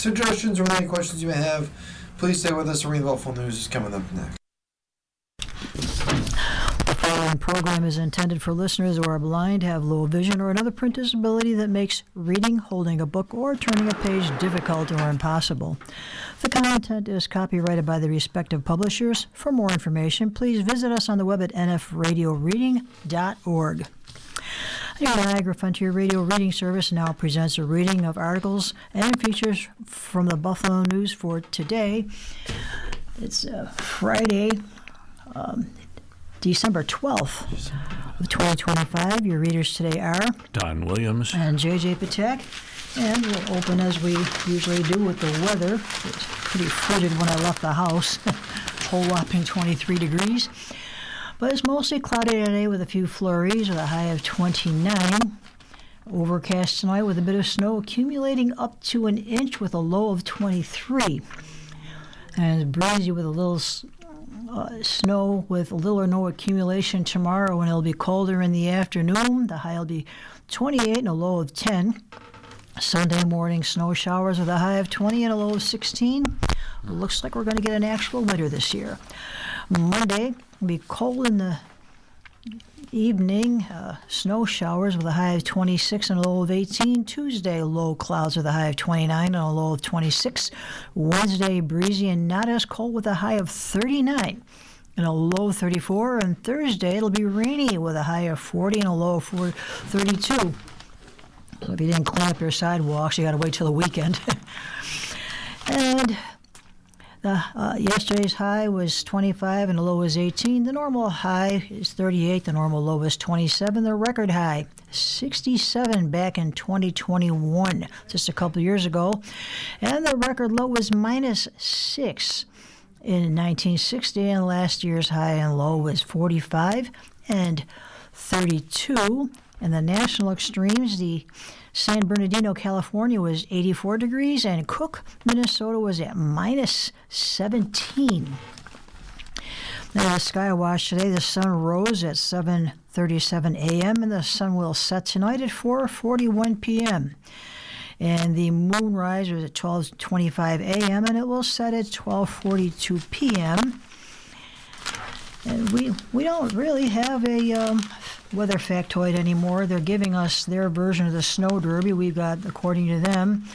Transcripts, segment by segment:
suggestions or any questions you may have, please stay with us. Arena Buffalo News is coming up next. The following program is intended for listeners who are blind, have low vision, or another print disability that makes reading, holding a book, or turning a page difficult or impossible. The content is copyrighted by the respective publishers. For more information, please visit us on the web at nfradioreading.org. Your Niagara Frontier Radio Reading Service now presents a reading of articles and features from the Buffalo News for today. It's Friday, December 12th of 2025. Your readers today are Don Williams and J.J. Patek. And we'll open as we usually do with the weather. It was pretty frigid when I left the house, whole whopping 23 degrees. But it's mostly cloudy today with a few flurries with a high of 29. Overcast tonight with a bit of snow accumulating up to an inch with a low of 23. And it's breezy with a little snow with little or no accumulation tomorrow, and it'll be colder in the afternoon. The high will be 28 and a low of 10. Sunday morning snow showers with a high of 20 and a low of 16. Looks like we're going to get an actual winter this year. Monday will be cold in the evening, snow showers with a high of 26 and a low of 18. Tuesday, low clouds with a high of 29 and a low of 26. Wednesday, breezy and not as cold with a high of 39 and a low of 34. And Thursday, it'll be rainy with a high of 40 and a low of 32. So if you didn't clean up your sidewalks, you got to wait till the weekend. And yesterday's high was 25 and the low was 18. The normal high is 38. The normal low is 27. The record high, 67 back in 2021, just a couple years ago. And the record low was -6 in 1960. And last year's high and low was 45 and 32. And the national extremes, the San Bernardino, California was 84 degrees, and Cook, Minnesota was at -17. Now the sky watch today, the sun rose at 7:37 a.m., and the sun will set tonight at 4:41 p.m. And the moonrise was at 12:25 a.m., and it will set at 12:42 p.m. And we don't really have a weather factoid anymore. They're giving us their version of the snow derby. We've got, according to them,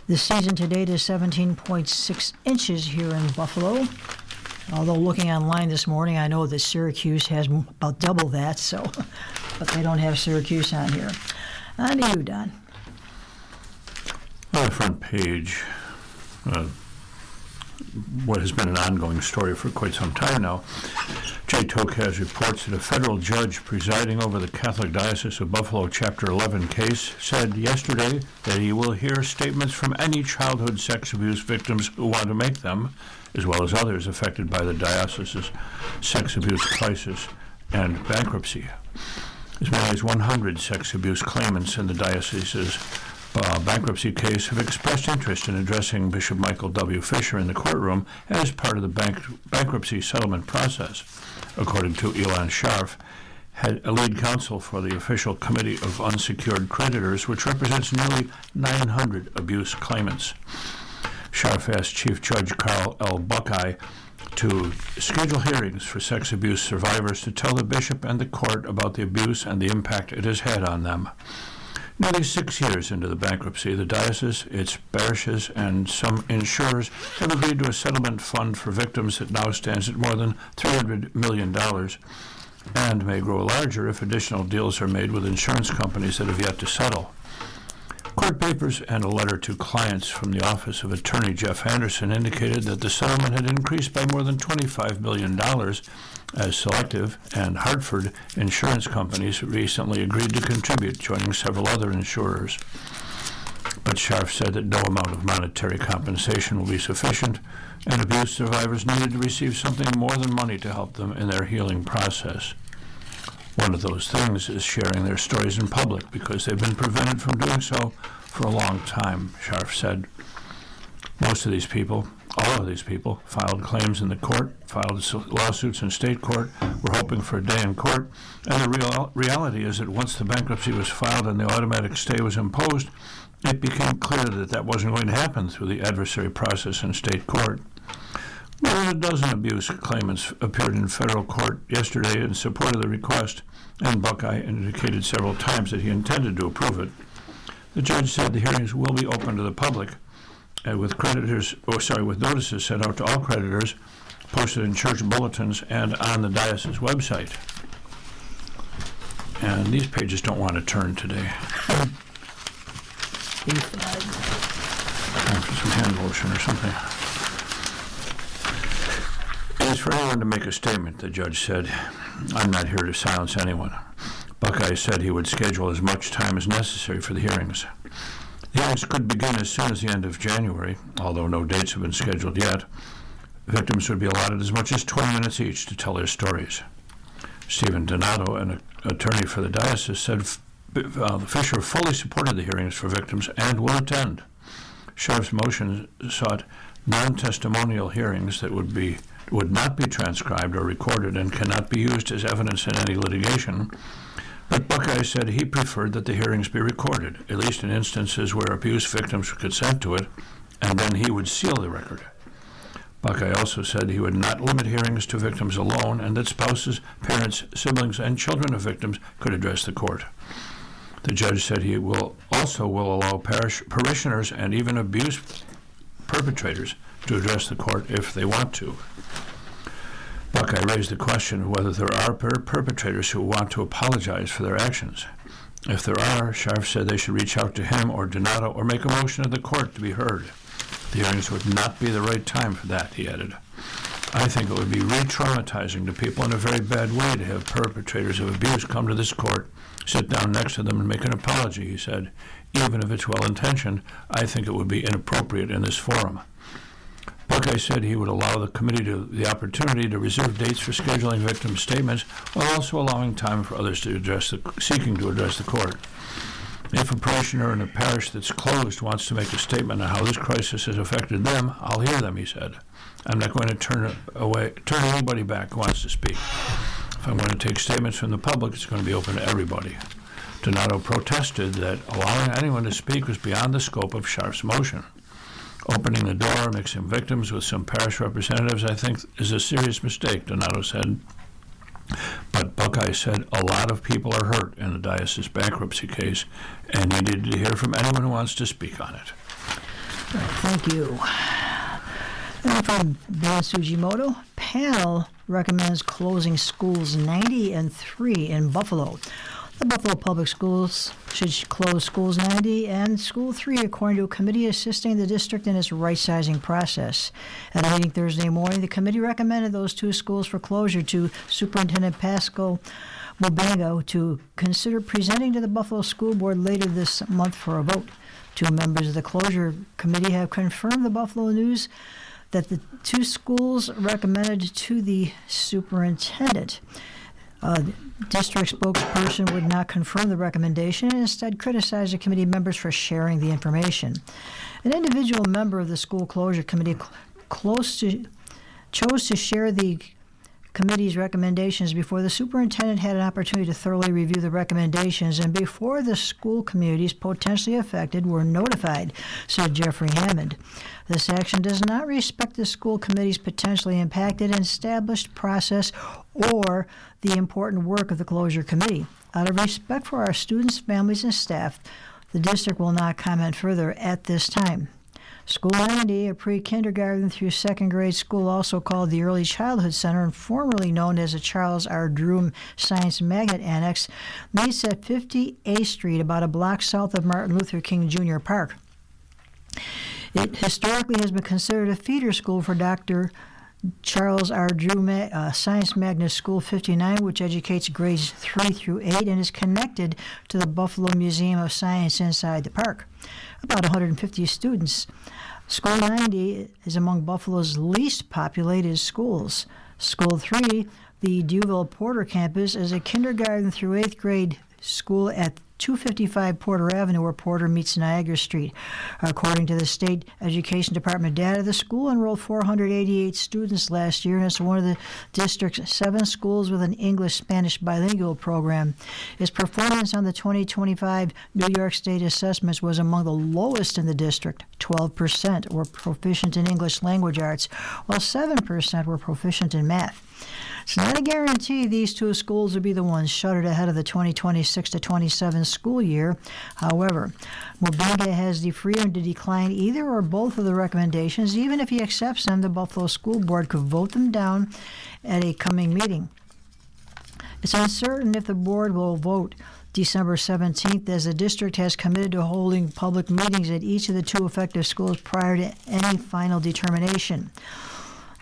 the season to date is 17.6 inches here in Buffalo. Although looking online this morning, I know that Syracuse has about double that, so, but they don't have Syracuse on here. On to you, Don. On the front page, what has been an ongoing story for quite some time now, Jay Tokaz reports that a federal judge presiding over the Catholic Diocese of Buffalo Chapter 11 case said yesterday that he will hear statements from any childhood sex abuse victims who want to make them, as well as others affected by the diocese's sex abuse crisis and bankruptcy. As many as 100 sex abuse claimants in the diocese's bankruptcy case have expressed interest in addressing Bishop Michael W. Fisher in the courtroom as part of the bankruptcy settlement process, according to Elan Scharf, a lead counsel for the official committee of unsecured creditors, which represents nearly 900 abuse claimants. Scharf asked Chief Judge Carl L. Buckeye to schedule hearings for sex abuse survivors to tell the bishop and the court about the abuse and the impact it has had on them. Nearly 6 years into the bankruptcy, the diocese, its parishes, and some insurers have agreed to a settlement fund for victims that now stands at more than $300 million and may grow larger if additional deals are made with insurance companies that have yet to settle. Court papers and a letter to clients from the office of Attorney Jeff Anderson indicated that the settlement had increased by more than $25 million as Selective and Hartford insurance companies recently agreed to contribute, joining several other insurers. But Scharf said that no amount of monetary compensation will be sufficient, and abuse survivors needed to receive something more than money to help them in their healing process. One of those things is sharing their stories in public because they've been prevented from doing so for a long time, Scharf said. Most of these people All of these people filed claims in the court, filed lawsuits in state court, were hoping for a day in court, and the reality is that once the bankruptcy was filed and the automatic stay was imposed, it became clear that that wasn't going to happen through the adversary process in state court. More than a dozen abuse claimants appeared in federal court yesterday in support of the request, and Buckeye indicated several times that he intended to approve it. The judge said the hearings will be open to the public, and with notices sent out to all creditors, posted in church bulletins and on the diocese website. And these pages don't want to turn today. Time for some hand lotion or something. It is for anyone to make a statement, the judge said. I'm not here to silence anyone. Buckeye said he would schedule as much time as necessary for the hearings. The hearings could begin as soon as the end of January, although no dates have been scheduled yet. Victims would be allotted as much as 20 minutes each to tell their stories. Stephen Donato, an attorney for the diocese, said Fisher fully supported the hearings for victims and will attend. Sheriff's motion sought non-testimonial hearings that would not be transcribed or recorded and cannot be used as evidence in any litigation. But Buckeye said he preferred that the hearings be recorded, at least in instances where abuse victims would consent to it, and then he would seal the record. Buckeye also said he would not limit hearings to victims alone, and that spouses, parents, siblings, and children of victims could address the court. The judge said he will allow parishioners and even abuse perpetrators to address the court if they want to. Buckeye raised the question of whether there are perpetrators who want to apologize for their actions. If there are, Scharf said they should reach out to him or Donato or make a motion to the court to be heard. The hearings would not be the right time for that, he added. I think it would be re-traumatizing to people in a very bad way to have perpetrators of abuse come to this court, sit down next to them and make an apology, he said. Even if it's well-intentioned, I think it would be inappropriate in this forum. Buckeye said he would allow the committee the opportunity to reserve dates for scheduling victim statements while also allowing time for others seeking to address the court. If a parishioner in a parish that's closed wants to make a statement on how this crisis has affected them, I'll hear them, he said. I'm not going to turn anybody back who wants to speak. If I'm going to take statements from the public, it's going to be open to everybody. Donato protested that allowing anyone to speak was beyond the scope of Scharf's motion. Opening the door, mixing victims with some parish representatives, I think, is a serious mistake, Donato said. But Buckeye said a lot of people are hurt in the diocese bankruptcy case and needed to hear from anyone who wants to speak on it. Thank you. And from Ben Sugimoto, panel recommends closing schools 90 and 3 in Buffalo. The Buffalo Public Schools should close schools 90 and school 3, according to a committee assisting the district in its right-sizing process. At a meeting Thursday morning, the committee recommended those 2 schools for closure to Superintendent Pascal Mobango to consider presenting to the Buffalo School Board later this month for a vote. 2 members of the closure committee have confirmed the Buffalo News that the 2 schools recommended to the superintendent. District spokesperson would not confirm the recommendation and instead criticized the committee members for sharing the information. An individual member of the school closure committee chose to share the committee's recommendations before the superintendent had an opportunity to thoroughly review the recommendations and before the school communities potentially affected were notified, said Jeffrey Hammond. This action does not respect the school committees potentially impacted and established process or the important work of the closure committee. Out of respect for our students, families, and staff, the district will not comment further at this time. School 90, a pre-kindergarten through 2nd grade school also called the Early Childhood Center and formerly known as the Charles R. Droom Science Magnet Annex, meets at 50 A Street, about a block south of Martin Luther King Jr. Park. It historically has been considered a feeder school for Dr. Charles R. Drew Science Magnet School 59, which educates grades 3 through 8 and is connected to the Buffalo Museum of Science inside the park. About 150 students. School 90 is among Buffalo's least populated schools. School 3, the Duville Porter campus, is a kindergarten through 8th grade school at 255 Porter Avenue, where Porter meets Niagara Street. According to the State Education Department data, the school enrolled 488 students last year, and it's one of the district's 7 schools with an English-Spanish bilingual program. Its performance on the 2025 New York State assessments was among the lowest in the district. 12% were proficient in English language arts, while 7% were proficient in math. It's not a guarantee these 2 schools will be the ones shuttered ahead of the 2026-27 school year. However, Mubanga has the freedom to decline either or both of the recommendations. Even if he accepts them, the Buffalo School Board could vote them down at a coming meeting. It's uncertain if the board will vote December 17th, as the district has committed to holding public meetings at each of the 2 affected schools prior to any final determination.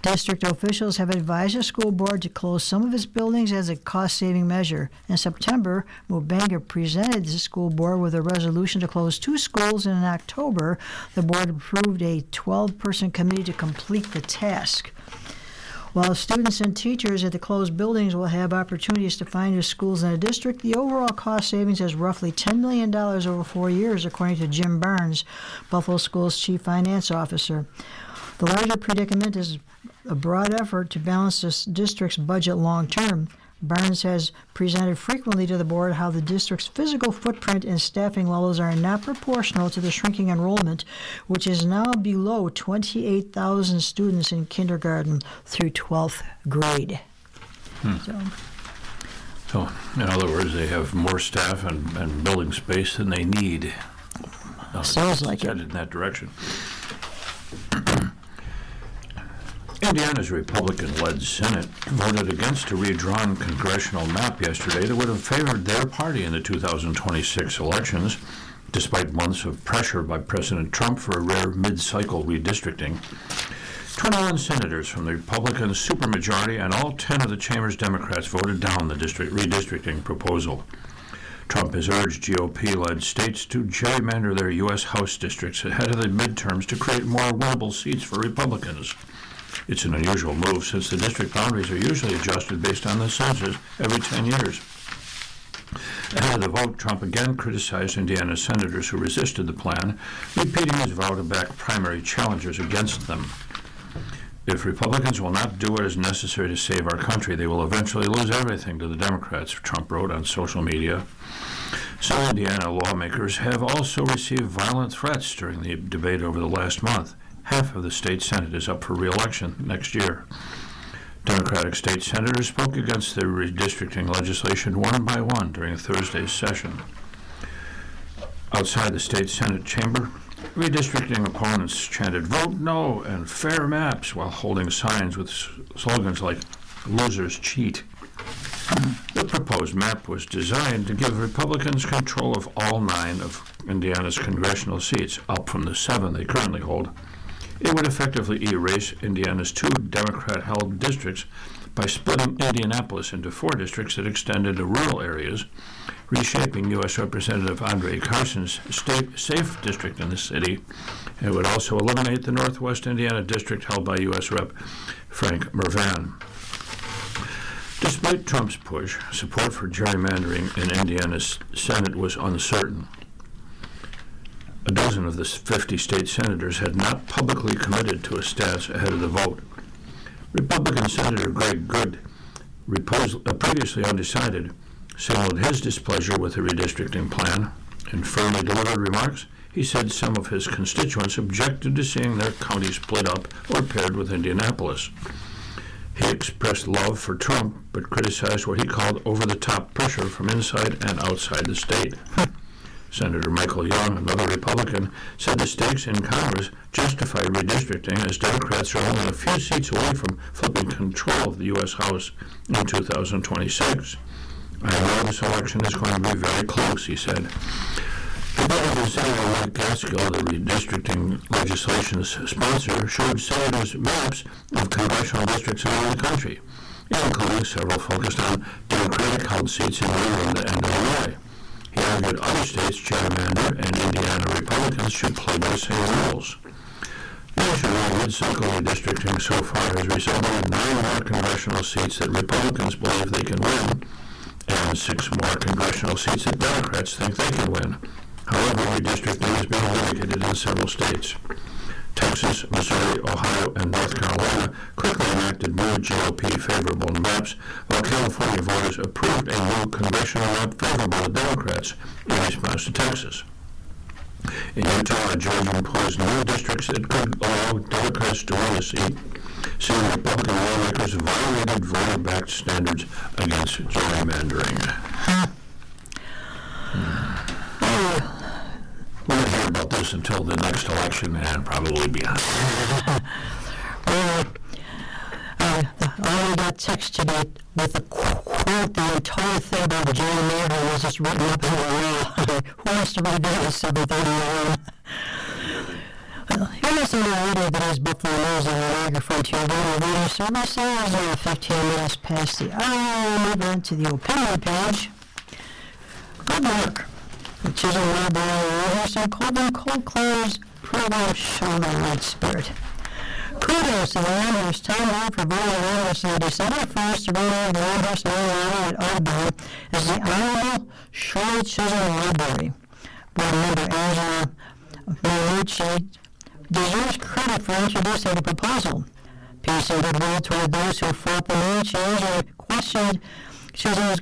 District officials have advised the school board to close some of its buildings as a cost-saving measure. In September, Mubanga presented the school board with a resolution to close 2 schools, and in October, the board approved a 12-person committee to complete the task. While students and teachers at the closed buildings will have opportunities to find new schools in the district, the overall cost savings is roughly $10 million over 4 years, according to Jim Barnes, Buffalo Schools' chief finance officer. The larger predicament is a broad effort to balance this district's budget long term. Barnes has presented frequently to the board how the district's physical footprint and staffing levels are not proportional to the shrinking enrollment, which is now below 28,000 students in kindergarten through 12th grade. So, in other words, they have more staff and building space than they need. Sounds like it's headed in that direction. Indiana's Republican-led Senate voted against a redrawn congressional map yesterday that would have favored their party in the 2026 elections, despite months of pressure by President Trump for a rare mid-cycle redistricting. 21 senators from the Republican supermajority and all 10 of the chamber's Democrats voted down the district redistricting proposal. Trump has urged GOP-led states to gerrymander their U.S. House districts ahead of the midterms to create more winnable seats for Republicans. It's an unusual move since the district boundaries are usually adjusted based on the census every 10 years. Ahead of the vote, Trump again criticized Indiana senators who resisted the plan, repeating his vow to back primary challengers against them. If Republicans will not do what is necessary to save our country, they will eventually lose everything to the Democrats, Trump wrote on social media. Some Indiana lawmakers have also received violent threats during the debate over the last month. Half of the state Senate is up for re-election next year. Democratic state senators spoke against the redistricting legislation one by one during Thursday's session. Outside the state Senate chamber, redistricting opponents chanted "Vote No" and "Fair Maps" while holding signs with slogans like "Losers Cheat." The proposed map was designed to give Republicans control of all 9 of Indiana's congressional seats, up from the 7 they currently hold. It would effectively erase Indiana's 2 Democrat-held districts by splitting Indianapolis into 4 districts that extend into rural areas, reshaping U.S. Representative Andre Carson's safe district in the city. It would also eliminate the Northwest Indiana district held by U.S. Rep. Frank Mervan. Despite Trump's push, support for gerrymandering in Indiana's Senate was uncertain. A dozen of the 50 state senators had not publicly committed to a stance ahead of the vote. Republican Senator Greg Goode, previously undecided, signaled his displeasure with the redistricting plan. In firmly delivered remarks, he said some of his constituents objected to seeing their county split up or paired with Indianapolis. He expressed love for Trump, but criticized what he called over-the-top pressure from inside and outside the state. Senator Michael Young, another Republican, said the stakes in Congress justify redistricting as Democrats are only a few seats away from flipping control of the U.S. House in 2026. "I know this election is going to be very close," he said. Republican Senator Mike Gaskill, the redistricting legislation's sponsor, showed senators maps of congressional districts around the country, including several focused on Democratic-held seats in New England and Illinois. He argued other states gerrymander and Indiana Republicans should play by the same rules. Nationally, mid-cycle redistricting so far has resulted in 9 more congressional seats that Republicans believe they can win, and and 6 more congressional seats that Democrats think they can win. However, redistricting is being litigated in several states. Texas, Missouri, Ohio, and North Carolina quickly enacted new GOP-favorable maps, while California voters approved a new congressional map favorable to Democrats in response to Texas. In Utah, a judge imposed new districts that could allow Democrats to win a seat, saying Republican lawmakers violated voter-backed standards against gerrymandering. We won't hear about this until the next election and probably beyond. I got text today with a quote, the entire thing about the gerrymander was just written up in the wall. Who wants to read that at 7:30 a.m.? Here is a radio that is Buffalo News on the Niagara Frontier Radio Services. 15 minutes past the hour. Move on to the opinion page. Good work. The Chisholm Library Warhorse and Cold Clothes program show the right spirit. Kudos to the Amherst Town Hall for voting Amherst on December 1st to rename the Amherst Memorial at Audubon as the Honorable Shirley Chisholm Library. Board member Angela Marucci deserves credit for introducing the proposal. Peace and goodwill toward those who fought the name change and questioned Chisholm's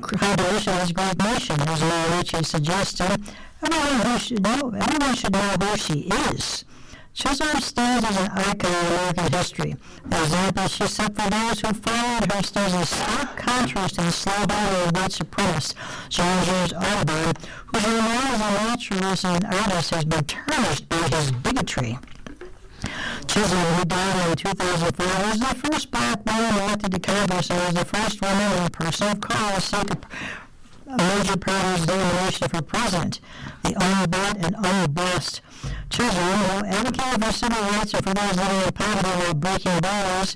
contribution as great nation, as Marucci suggested. Everyone should know who she is. Chisholm stands as an icon of American history. The example she set for those who followed her stands in stark contrast to the slow-burning and white supremacist Jean-Georges Audubon, whose renown as a naturalist and artist has been tarnished by his bigotry. Chisholm, who died in 2004, was the first black woman elected to Congress and was the first woman and person of color to seek a major party's nomination for president. The unbought and unbossed Chisholm, who advocated for civil rights and for those living in poverty while breaking laws,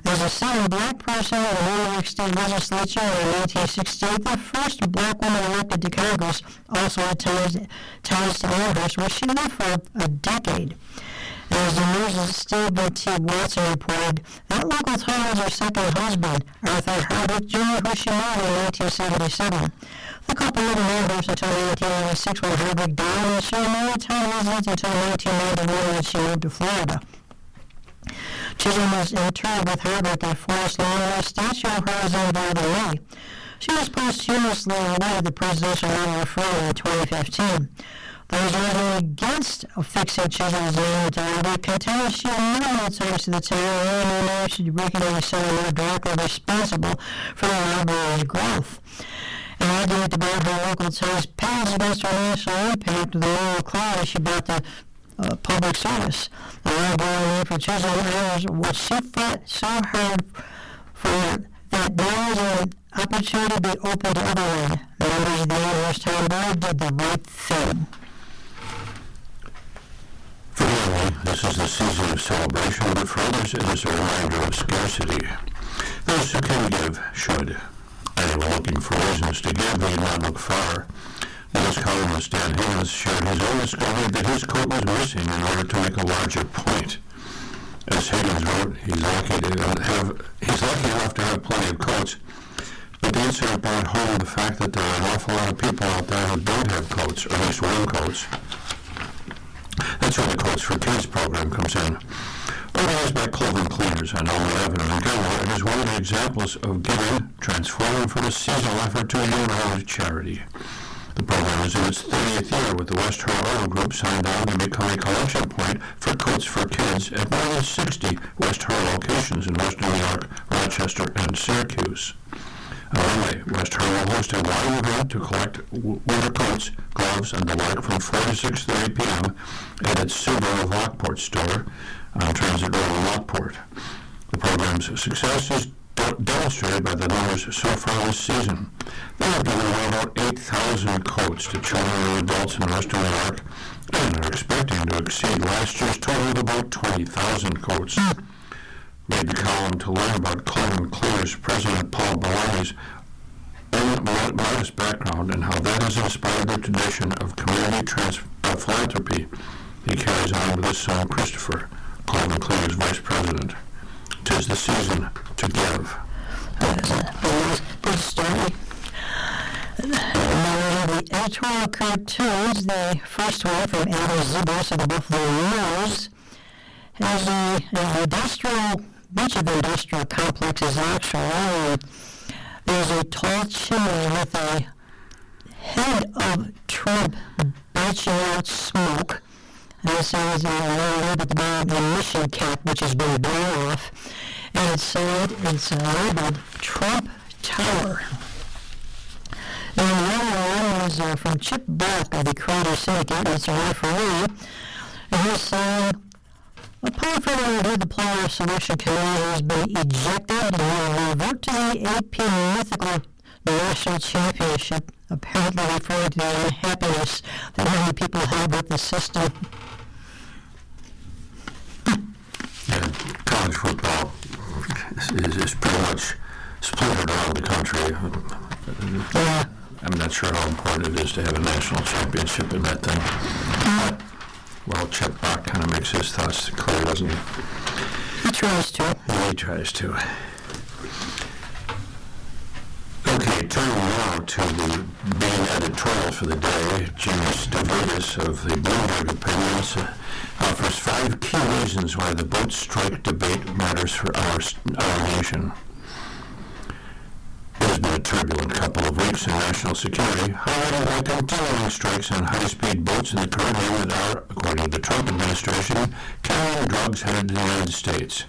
as a second black person in the New York State Legislature in 1968, the first black woman elected to Congress, also at ties to Amherst, where she lived for a decade. As the News' Stephen T. Watson reported, that local town was her second husband, Arthur Hardwick Jr., who she married in 1977. The couple lived in Amherst until 1996 when Hardwick died, and she remained a town resident until 1991 when she moved to Florida. Chisholm was interred with Hardwick at Forest Lawn, and a statue of her is unveiled in May. She was posthumously awarded the Presidential Medal of Freedom in 2015. Those arguing against affixing Chisholm's name to Hardwick contend she had minimal ties to the town, and they should recognize someone more directly responsible for the library's growth. An argument about her local ties pales against her national impact of the royal cloud as she brought the public service. The library name for Chisholm honors what she fought so hard for, that there was an opportunity to be open to everyone. The members of the Amherst Town Board did the right thing. For many, this is the season of celebration, but for others it is a reminder of scarcity. Those who can give should. Anyone looking for reasons to give need not look far. News columnist Dan Higgins shared his own discovery that his coat was missing in order to make a larger point. As Higgins wrote, he's lucky enough to have plenty of coats, but the incident brought home the fact that there are an awful lot of people out there who don't have coats, or at least wear coats. That's where the Coats for Kids program comes in. Organized by Clothing Cleaners on Elmer Avenue in Gilmore, it is one of the examples of giving, transforming from a seasonal effort to a year-round charity. The program is in its 30th year, with the West Hurl Auto Group signed on to become a collection point for Coats for Kids at more than 60 West Hurl locations in Western New York, Rochester, and Syracuse. On Monday, West Hurl will host a live event to collect winter coats, gloves, and the like from 4 to 6:30 p.m. at its Subaru Lockport store on Transit Road in Lockport. The program's success is demonstrated by the numbers so far this season. They have given away about 8,000 coats to children and adults in Western New York, and are expecting to exceed last year's total of about 20,000 coats. Read the column to learn about Clothing Cleaners President Paul Bellani's own modest background and how that has inspired the tradition of community philanthropy he carries on with his son Christopher, Clothing Cleaners Vice President. 'Tis the season to give. Good story. The editorial cartoons, the first one from Adam Zibos of the Buffalo News, has an bunch of industrial complexes actually. There's a tall chimney with a head of Trump belching out smoke. And this is at the bottom, a mission cap which has been blown off. And it's labeled Trump Tower. And the other one is from Chip Black of the Creator Syndicate. It's a referee. And he's saying, upon further review, the Player Selection Committee has been ejected and will revert to the AP Mythical National Championship, apparently referring to the unhappiness that many people have with the system. And college football is pretty much splintered around the country. Yeah. I'm not sure how important it is to have a national championship in that thing. Well, Chet Bach kind of makes his thoughts clear, doesn't he? He tries to. Yeah, he tries to. Okay, turning now to the main editorial for the day. Jimmy Stavridis of the Bloomberg Opinions offers 5 key reasons why the boat strike debate matters for our nation. It has been a turbulent couple of weeks in national security, highlighted by continuing strikes on high-speed boats in the Caribbean that are, according to the Trump administration, carrying drugs headed to the United States.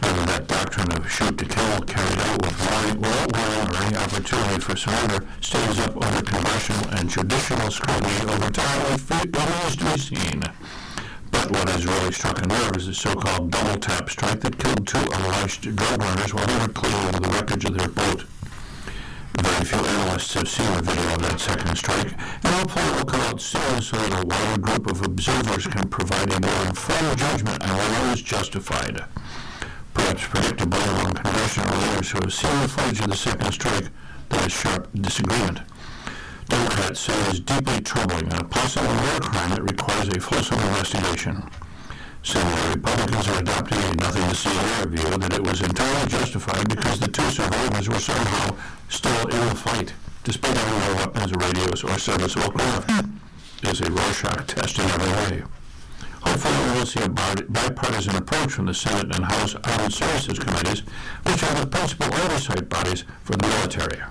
Whether that doctrine of shoot to kill carried out without warning or any opportunity for surrender stays up under congressional and judicial scrutiny over time remains to be seen. But what has really struck a nerve is the so-called double-tap strike that killed 2 unlatched drug runners while they were cleaning the wreckage of their boat. Very few analysts have seen the video of that second strike, and hopefully it will come out soon so that a wider group of observers can provide a more informed judgment on whether it was justified. Perhaps predictable among congressional leaders who have seen the footage of the second strike, there is sharp disagreement. Democrats say it is deeply troubling and a possible war crime that requires a fulsome investigation. Similar Republicans are adopting a nothing-to-see-here view that it was entirely justified because the 2 survivors were somehow still in the fight, despite having no weapons, radios, or serviceable craft. It is a Rorschach test in every way. Hopefully we will see a bipartisan approach from the Senate and House Armed Services Committees, which are the principal oversight bodies for the military.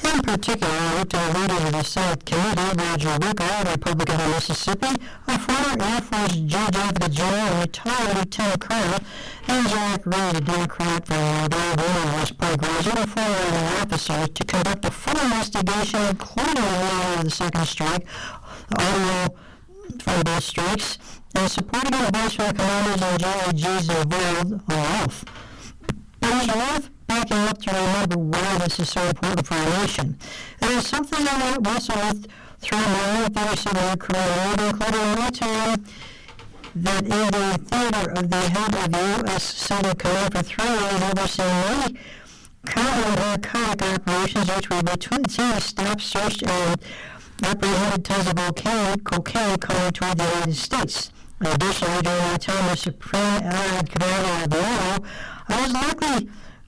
In particular, I looked at the leader of the Senate Committee, Roger Wicker, a Republican of Mississippi, a former Air Force Judge Advocate General, and retired Lieutenant Colonel, and Jack Reed, a Democrat from Alabama, West Point graduate, and former officer, to conduct a full investigation, including the video of the second strike, the audio from both strikes, and supporting advice from commanders and General G's involved on oath. It was worth backing up to remember why this is so important for our nation. It is something that I also lived through my own theory of my career, including my time that in the theater of the head of the U.S. Senate Command for 3 years, overseeing many counter-narcotic operations which were between stopped, searched, and apprehended tons of cocaine coming toward the United States. Additionally, during my time as Supreme Allied Commander of the NATO, I was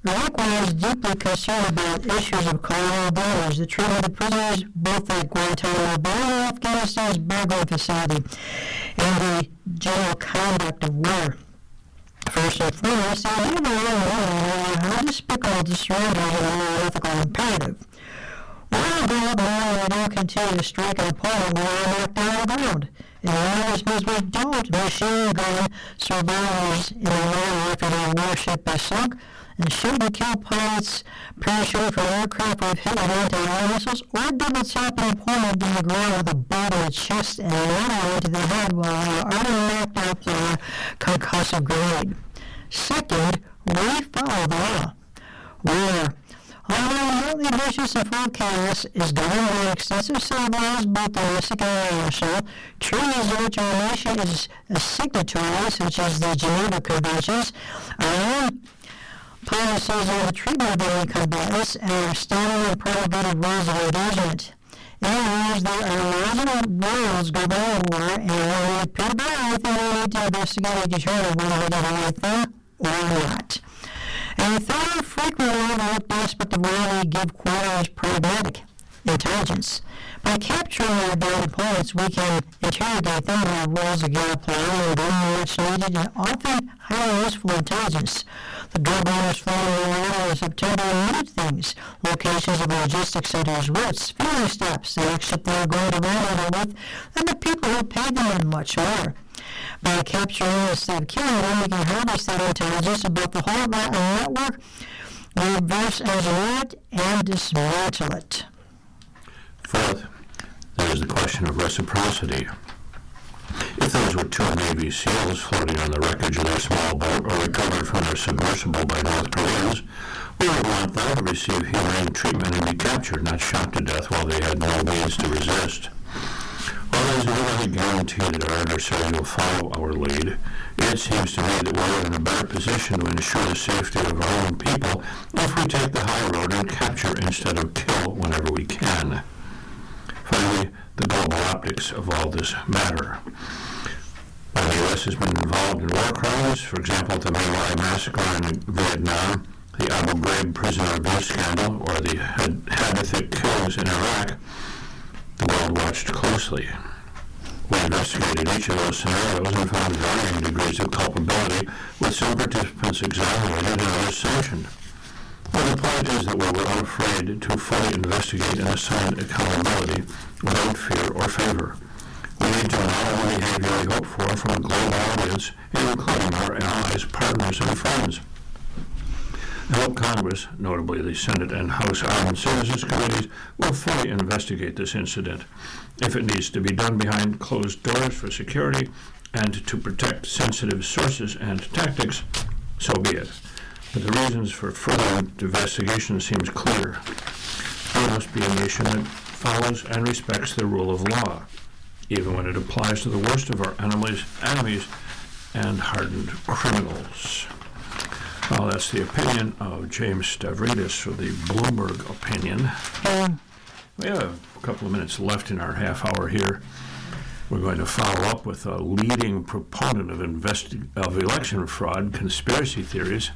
likewise deeply concerned about issues of colonial borders, the treatment of prisoners both at Guantanamo Bay and Afghanistan's Bagram facility, and the general conduct of war. First and foremost, I never really how despicable the surrender is an unethical imperative. Why go and now continue to strike an opponent when they're knocked down on the ground? And always means we don't machine gun survivors in a manner after their warship is sunk, and shoot and kill pilots parachuting from aircraft with hit with anti-air missiles, or double tap an opponent on the ground with a bullet in the chest and another into the head while they are already knocked out their concussive grenade. Second, we follow the law. Where although remotely vicious and full of chaos is governed by an extensive set of laws, both domestic and international, treaties of which our nation is a signatory, such as the Geneva Conventions, our own policies on the treatment of alien combatants, and our standard and promulgated rules of engagement. In other words, there are laws rules governing war, and when we appear to be anything, we need to investigate and determine whether we did the right thing or not. And the third frequently overlooked aspect of why we give quarter is pragmatic. intelligence. By capturing our bad opponents, we can interrogate them on the rules of gameplay and glean much needed and often highly useful intelligence. The drug owners following around in September and many things, locations of logistics centers, routes, fueling stops, the airship they were going to run over with, and the people who paid them and much more. By capturing instead of killing them, we can harness that intelligence about the whole network, reverse engineer it, and dismantle it. Fourth, there is the question of reciprocity. If those were two Navy SEALs floating on the wreckage of their small boat or recovered from their submersible by North Koreans, we would want them to receive humane treatment and be captured, not shot to death while they had no means to resist. While it is literally guaranteed that our adversary will follow our lead, it seems to me that we're in a better position to ensure the safety of our own people if we take the high road and capture instead of kill whenever we can. Finally, the global optics of all this matter. While the U.S. has been involved in war crimes, for example, the My Lai massacre in Vietnam, the Abu Ghraib prisoner abuse scandal, or the Hadithic killings in Iraq, the world watched closely. We investigated each of those scenarios and found varying degrees of culpability, with some participants exonerated and others sanctioned. But the point is that we were unafraid to fully investigate and assign accountability without fear or favor. We need to model the behavior we hope for from a global audience, including our allies, partners, and friends. I hope Congress, notably the Senate and House Armed Services Committees, will fully investigate this incident. If it needs to be done behind closed doors for security and to protect sensitive sources and tactics, so be it. But the reasons for further investigation seems clear. We must be a nation that follows and respects the rule of law, even when it applies to the worst of our enemies and hardened criminals. Well, that's the opinion of James Stavridis for the Bloomberg Opinion. We have a couple of minutes left in our half hour here. We're going to follow up with a leading proponent of election fraud conspiracy theories.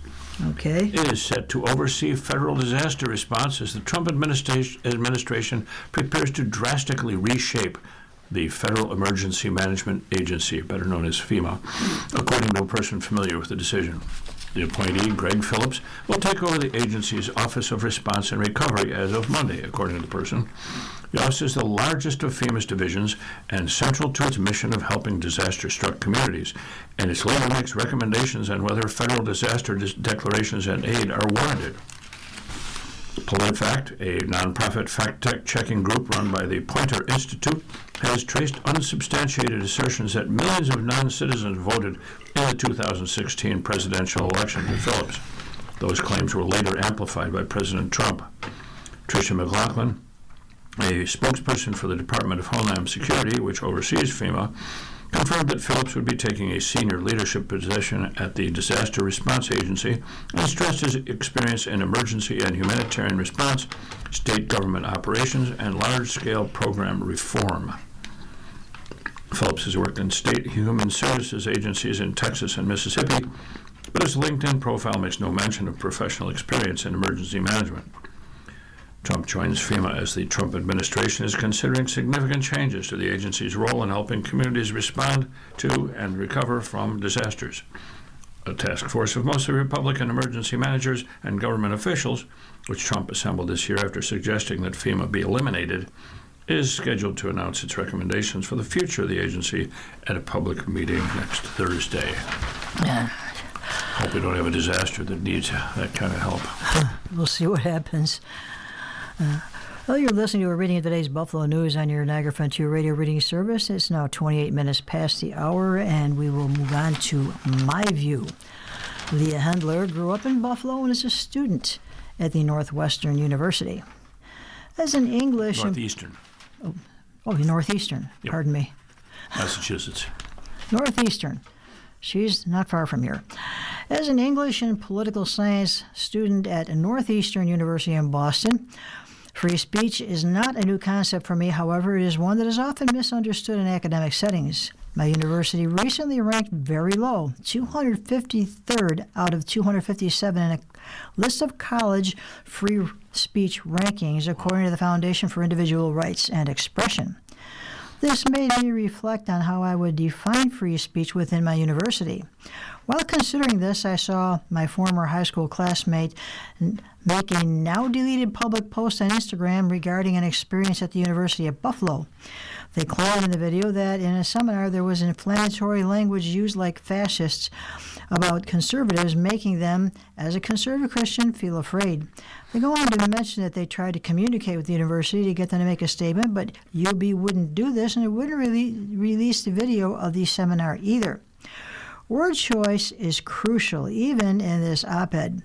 Okay. It is set to oversee federal disaster response as the Trump administration prepares to drastically reshape the Federal Emergency Management Agency, better known as FEMA, according to a person familiar with the decision. The appointee, Greg Phillips, will take over the agency's Office of Response and Recovery as of Monday, according to the person. The office is the largest of FEMA's divisions and central to its mission of helping disaster-struck communities, and its leader makes recommendations on whether federal disaster declarations and aid are warranted. PolitiFact, a nonprofit fact-checking group run by the Poynter Institute, has traced unsubstantiated assertions that millions of non-citizens voted in the 2016 presidential election to Phillips. Those claims were later amplified by President Trump. Tricia McLaughlin, a spokesperson for the Department of Homeland Security, which oversees FEMA, confirmed that Phillips would be taking a senior leadership position at the Disaster Response Agency and stressed his experience in emergency and humanitarian response, state government operations, and large-scale program reform. Phillips has worked in state human services agencies in Texas and Mississippi, but his LinkedIn profile makes no mention of professional experience in emergency management. Trump joins FEMA as the Trump administration is considering significant changes to the agency's role in helping communities respond to and recover from disasters. A task force of mostly Republican emergency managers and government officials, which Trump assembled this year after suggesting that FEMA be eliminated, is scheduled to announce its recommendations for the future of the agency at a public meeting next Thursday. Hope we don't have a disaster that needs that kind of help. We'll see what happens. Well, you're listening to a reading of today's Buffalo News on your Niagara Frontier Radio reading service. It's now 28 minutes past the hour, and we will move on to My View. Leah Hendler grew up in Buffalo and is a student at the Northwestern University. As an English... Northeastern. Northeastern. Yep. Pardon me. Massachusetts. Northeastern. She's not far from here. As an English and political science student at Northeastern University in Boston, free speech is not a new concept for me. However, it is one that is often misunderstood in academic settings. My university recently ranked very low, 253rd out of 257 in a list of college free speech rankings according to the Foundation for Individual Rights and Expression. This made me reflect on how I would define free speech within my university. While considering this, I saw my former high school classmate make a now-deleted public post on Instagram regarding an experience at the University of Buffalo. They claimed in the video that in a seminar there was inflammatory language used like fascists about conservatives, making them, as a conservative Christian, feel afraid. They go on to mention that they tried to communicate with the university to get them to make a statement, but UB wouldn't do this, and it wouldn't release the video of the seminar either. Word choice is crucial, even in this op-ed.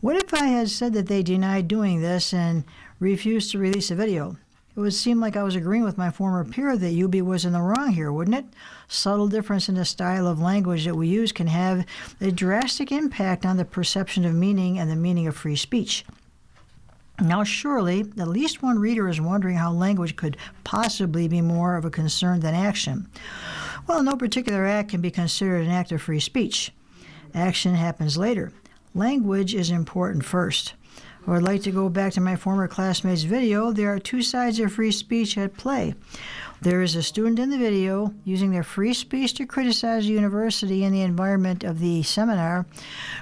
What if I had said that they denied doing this and refused to release a video? It would seem like I was agreeing with my former peer that UB was in the wrong here, wouldn't it? Subtle difference in the style of language that we use can have a drastic impact on the perception of meaning and the meaning of free speech. Now, surely, at least one reader is wondering how language could possibly be more of a concern than action. Well, no particular act can be considered an act of free speech. Action happens later. Language is important first. I would like to go back to my former classmate's video. There are two sides of free speech at play. There is a student in the video using their free speech to criticize the university and the environment of the seminar,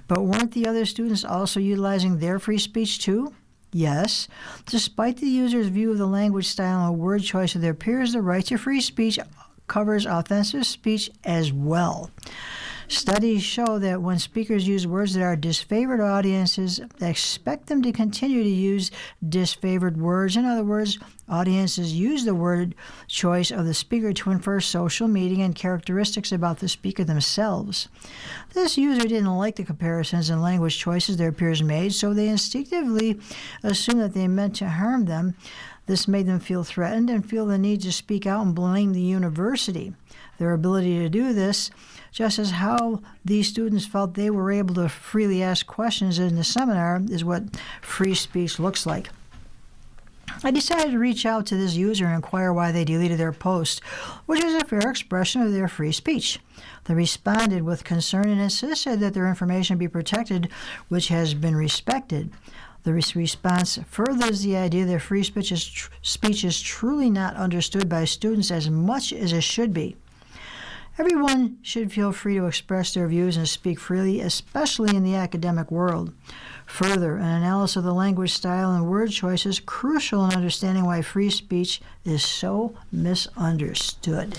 but weren't the other students also utilizing their free speech too? Yes. Despite the user's view of the language style and word choice of their peers, the right to free speech covers offensive speech as well. Studies show that when speakers use words that are disfavored, audiences expect them to continue to use disfavored words. In other words, audiences use the word choice of the speaker to infer social meaning and characteristics about the speaker themselves. This user didn't like the comparisons and language choices their peers made, so they instinctively assumed that they meant to harm them. This made them feel threatened and feel the need to speak out and blame the university. Their ability to do this, just as how these students felt they were able to freely ask questions in the seminar, is what free speech looks like. I decided to reach out to this user and inquire why they deleted their post, which is a fair expression of their free speech. They responded with concern and insisted that their information be protected, which has been respected. The response furthers the idea that free speech is truly not understood by students as much as it should be. Everyone should feel free to express their views and speak freely, especially in the academic world. Further, an analysis of the language style and word choice is crucial in understanding why free speech is so misunderstood.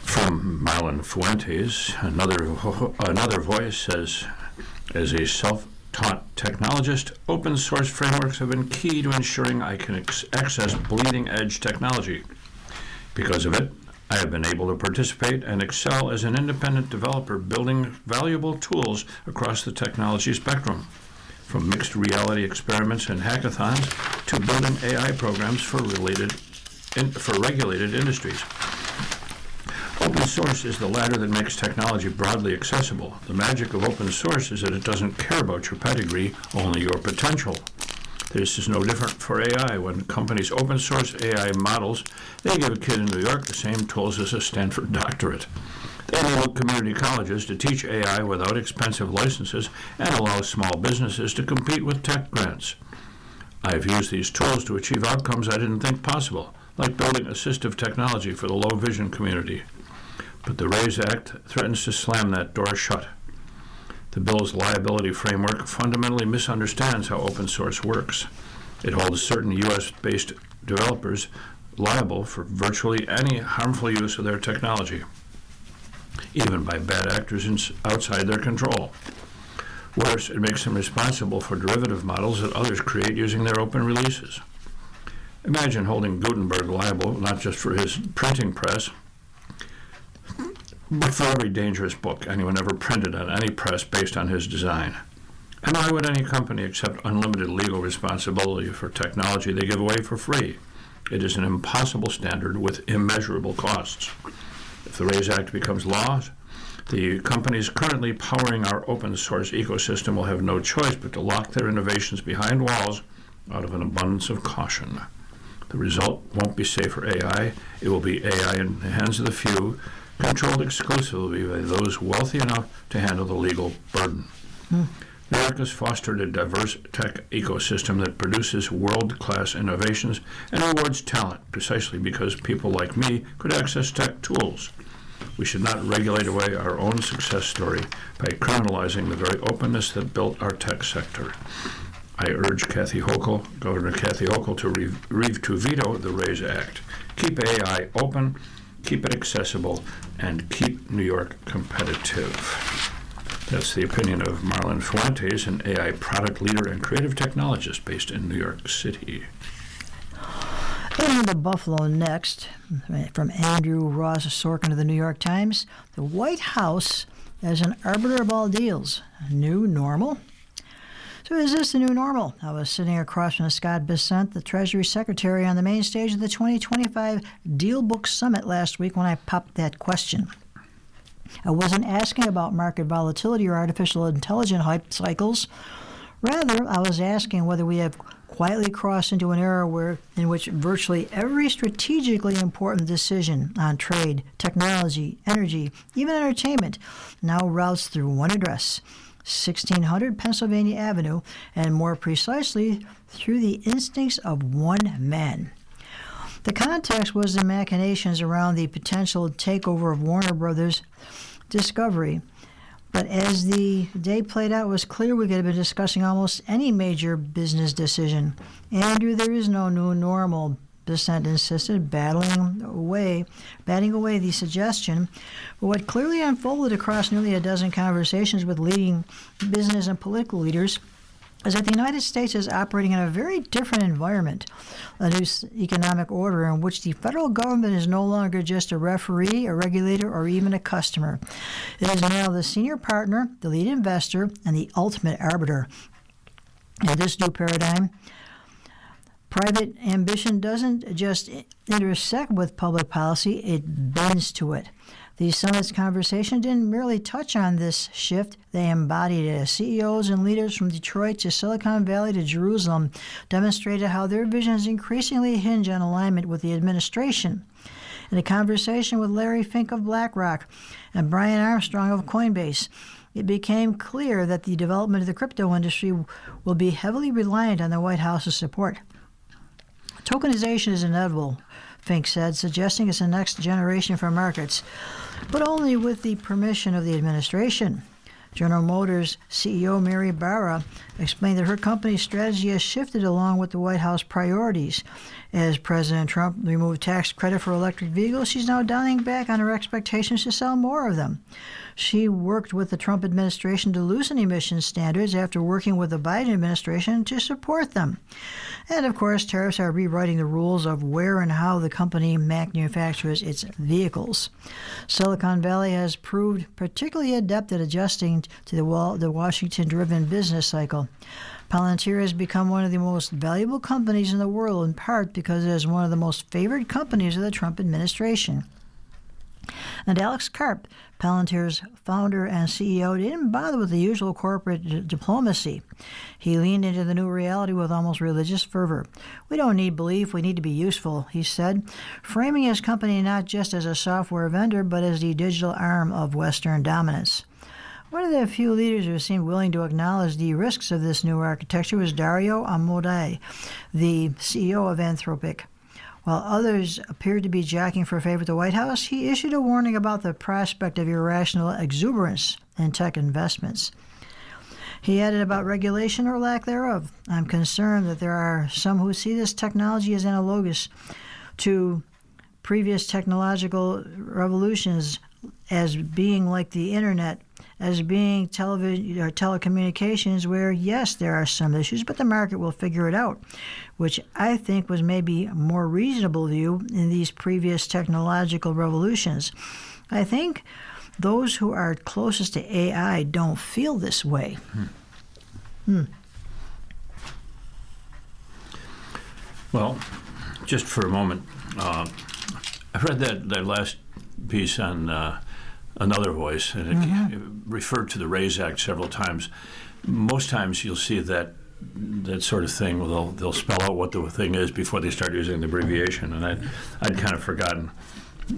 From Marlon Fuentes, another voice says, as a self-taught technologist, open source frameworks have been key to ensuring I can access bleeding-edge technology. Because of it, I have been able to participate and excel as an independent developer building valuable tools across the technology spectrum, from mixed reality experiments and hackathons to building AI programs for regulated industries. Open source is the ladder that makes technology broadly accessible. The magic of open source is that it doesn't care about your pedigree, only your potential. This is no different for AI. When companies open source AI models, they give a kid in New York the same tools as a Stanford doctorate. They enable community colleges to teach AI without expensive licenses and allow small businesses to compete with tech grants. I've used these tools to achieve outcomes I didn't think possible, like building assistive technology for the low vision community. But the RAISE Act threatens to slam that door shut. The bill's liability framework fundamentally misunderstands how open source works. It holds certain U.S.-based developers liable for virtually any harmful use of their technology, even by bad actors outside their control. Worse, it makes them responsible for derivative models that others create using their open releases. Imagine holding Gutenberg liable not just for his printing press, but for every dangerous book anyone ever printed on any press based on his design. And why would any company accept unlimited legal responsibility for technology they give away for free? It is an impossible standard with immeasurable costs. If the RAISE Act becomes law, the companies currently powering our open source ecosystem will have no choice but to lock their innovations behind walls out of an abundance of caution. The result won't be safer AI. It will be AI in the hands of the few, controlled exclusively by those wealthy enough to handle the legal burden. New York has fostered a diverse tech ecosystem that produces world-class innovations and rewards talent precisely because people like me could access tech tools. We should not regulate away our own success story by criminalizing the very openness that built our tech sector. I urge Governor Kathy Hochul to veto the RAISE Act. Keep AI open, keep it accessible, and keep New York competitive. That's the opinion of Marlon Fuentes, an AI product leader and creative technologist based in New York City. In the Buffalo next, from Andrew Ross Sorkin of the New York Times, the White House as an arbiter of all deals. New normal? So is this the new normal? I was sitting across from Scott Bessent, the Treasury Secretary, on the main stage of the 2025 Deal Book Summit last week when I popped that question. I wasn't asking about market volatility or artificial intelligence hype cycles. Rather, I was asking whether we have quietly crossed into an era in which virtually every strategically important decision on trade, technology, energy, even entertainment now routes through one address, 1600 Pennsylvania Avenue, and more precisely, through the instincts of one man. The context was the machinations around the potential takeover of Warner Brothers Discovery. But as the day played out, it was clear we could have been discussing almost any major business decision. Andrew, there is no new normal, Bessent insisted, batting away the suggestion. But what clearly unfolded across nearly a dozen conversations with leading business and political leaders is that the United States is operating in a very different environment, a new economic order in which the federal government is no longer just a referee, a regulator, or even a customer. It is now the senior partner, the lead investor, and the ultimate arbiter. In this new paradigm, private ambition doesn't just intersect with public policy, it bends to it. The summit's conversation didn't merely touch on this shift, they embodied it as CEOs and leaders from Detroit to Silicon Valley to Jerusalem demonstrated how their visions increasingly hinge on alignment with the administration. In a conversation with Larry Fink of BlackRock and Brian Armstrong of Coinbase, it became clear that the development of the crypto industry will be heavily reliant on the White House's support. Tokenization is inevitable, Fink said, suggesting it's the next generation for markets, but only with the permission of the administration. General Motors CEO Mary Barra explained that her company's strategy has shifted along with the White House priorities. As President Trump removed tax credit for electric vehicles, she's now dialing back on her expectations to sell more of them. She worked with the Trump administration to loosen emissions standards after working with the Biden administration to support them. And of course, tariffs are rewriting the rules of where and how the company manufactures its vehicles. Silicon Valley has proved particularly adept at adjusting to the Washington-driven business cycle. Palantir has become one of the most valuable companies in the world, in part because it is one of the most favored companies of the Trump administration. And Alex Karp, Palantir's founder and CEO, didn't bother with the usual corporate diplomacy. He leaned into the new reality with almost religious fervor. "We don't need belief, we need to be useful," he said, framing his company not just as a software vendor, but as the digital arm of Western dominance. One of the few leaders who seemed willing to acknowledge the risks of this new architecture was Dario Amodei, the CEO of Anthropic. While others appeared to be jockeying for favor at the White House, he issued a warning about the prospect of irrational exuberance in tech investments. He added about regulation or lack thereof. "I'm concerned that there are some who see this technology as analogous to previous technological revolutions, as being like the internet, as being television or telecommunications, where yes, there are some issues, but the market will figure it out," which I think was maybe a more reasonable view in these previous technological revolutions. I think those who are closest to AI don't feel this way. Well, just for a moment, I read that last piece on Another Voice, and it referred to the RAISE Act several times. Most times you'll see that that sort of thing. They'll spell out what the thing is before they start using the abbreviation, and I'd kind of forgotten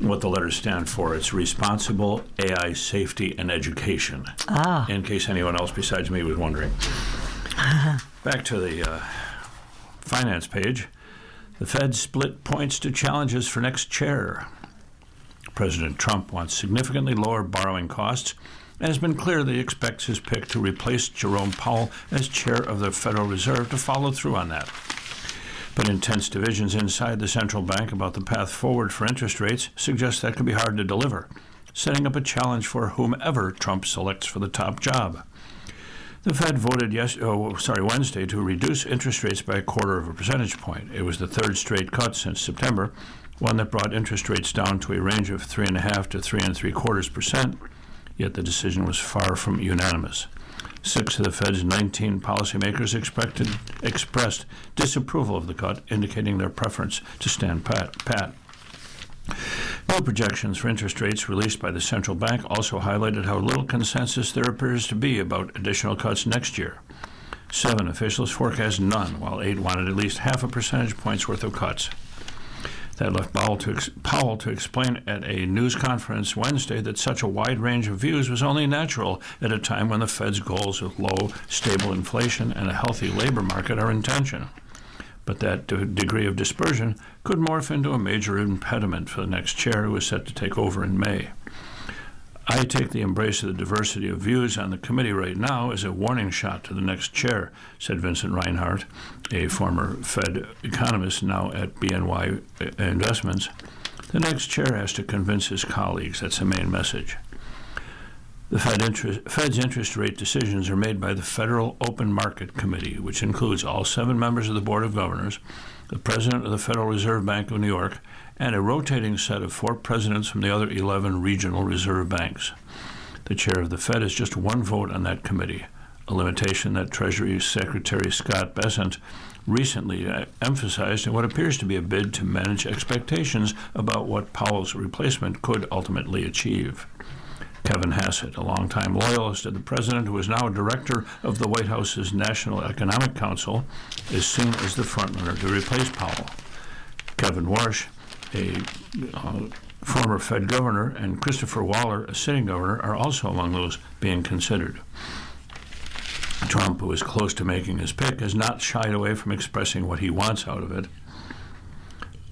what the letters stand for. It's Responsible AI Safety and Education. In case anyone else besides me was wondering. Back to the finance page. The Fed split points to challenges for next chair. President Trump wants significantly lower borrowing costs and has been clear that he expects his pick to replace Jerome Powell as chair of the Federal Reserve to follow through on that. But intense divisions inside the central bank about the path forward for interest rates suggest that could be hard to deliver, setting up a challenge for whomever Trump selects for the top job. The Fed voted Wednesday to reduce interest rates by 1/4 percentage point. It was the third straight cut since September, one that brought interest rates down to a range of 3.5% to 3.75%, yet the decision was far from unanimous. 6 of the Fed's 19 policymakers expressed disapproval of the cut, indicating their preference to stand pat. New projections for interest rates released by the central bank also highlighted how little consensus there appears to be about additional cuts next year. 7 officials forecast none, while 8 wanted at least 0.5 percentage points worth of cuts. That left Powell to explain at a news conference Wednesday that such a wide range of views was only natural at a time when the Fed's goals of low, stable inflation and a healthy labor market are in tension. But that degree of dispersion could morph into a major impediment for the next chair, who is set to take over in May. I take the embrace of the diversity of views on the committee right now as a warning shot to the next chair, said Vincent Reinhart, a former Fed economist now at BNY Investments. The next chair has to convince his colleagues. That's the main message. The Fed's interest rate decisions are made by the Federal Open Market Committee, which includes all 7 members of the Board of Governors, the president of the Federal Reserve Bank of New York, and a rotating set of 4 presidents from the other 11 regional reserve banks. The chair of the Fed has just 1 vote on that committee, a limitation that Treasury Secretary Scott Bessent recently emphasized in what appears to be a bid to manage expectations about what Powell's replacement could ultimately achieve. Kevin Hassett, a longtime loyalist of the president who is now a director of the White House's National Economic Council, is seen as the frontrunner to replace Powell. Kevin Warsh, a former Fed governor, and Christopher Waller, a sitting governor, are also among those being considered. Trump, who is close to making his pick, has not shied away from expressing what he wants out of it.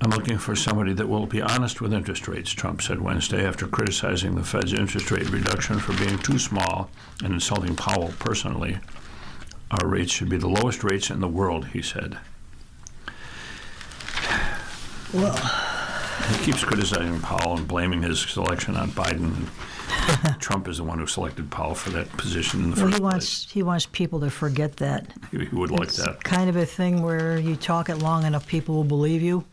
I'm looking for somebody that will be honest with interest rates, Trump said Wednesday after criticizing the Fed's interest rate reduction for being too small and insulting Powell personally. Our rates should be the lowest rates in the world, he said. Well, he keeps criticizing Powell and blaming his selection on Biden. Trump is the one who selected Powell for that position in the first place. He wants people to forget that. He would like It's that. kind of a thing where you talk it long enough, people will believe you.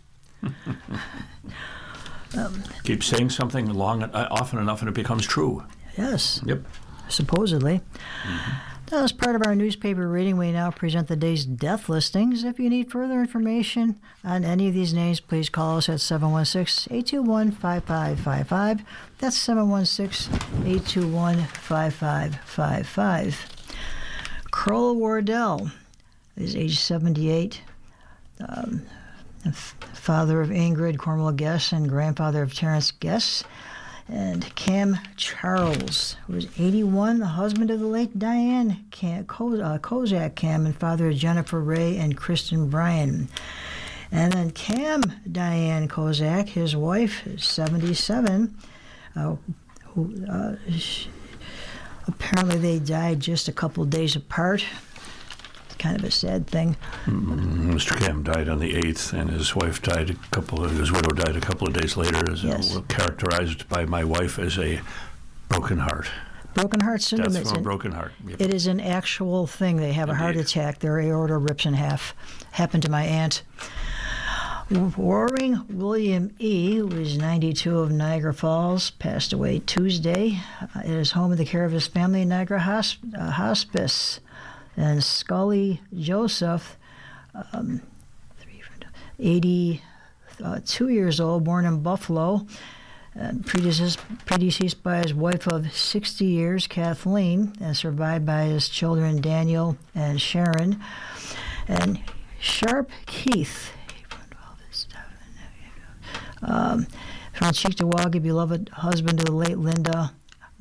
Keep saying something often enough and it becomes true. Yes. Yep. Supposedly. Now, as part of our newspaper reading, we now present the day's death listings. If you need further information on any of these names, please call us at 716-821-5555. That's 716-821-5555. Carl Wardell is age 78. Father of Ingrid Cornwell Guess and grandfather of Terrence Guess. And Cam Charles, who was 81, the husband of the late Diane Kozak Cam, and father of Jennifer Ray and Kristen Bryan. And then Cam Diane Kozak, his wife, is 77, apparently they died just a couple days apart. Kind of a sad thing. Mr. Cam died on the 8th, and his wife died his widow died a couple of days later, Yes. Characterized by my wife as a broken heart. Broken heart syndrome. Death from a broken heart. Yep. It is an actual thing. They have a heart Indeed. attack. Their aorta rips in half. Happened to my aunt. Roaring William E., who is 92 of Niagara Falls, passed away Tuesday at his home in the care of his family in Niagara Hospice. And Scully Joseph, 82 years old, born in Buffalo, predeceased by his wife of 60 years, Kathleen, and survived by his children, Daniel and Sharon. And Sharp Keith, from Cheektowaga, beloved husband of the late Linda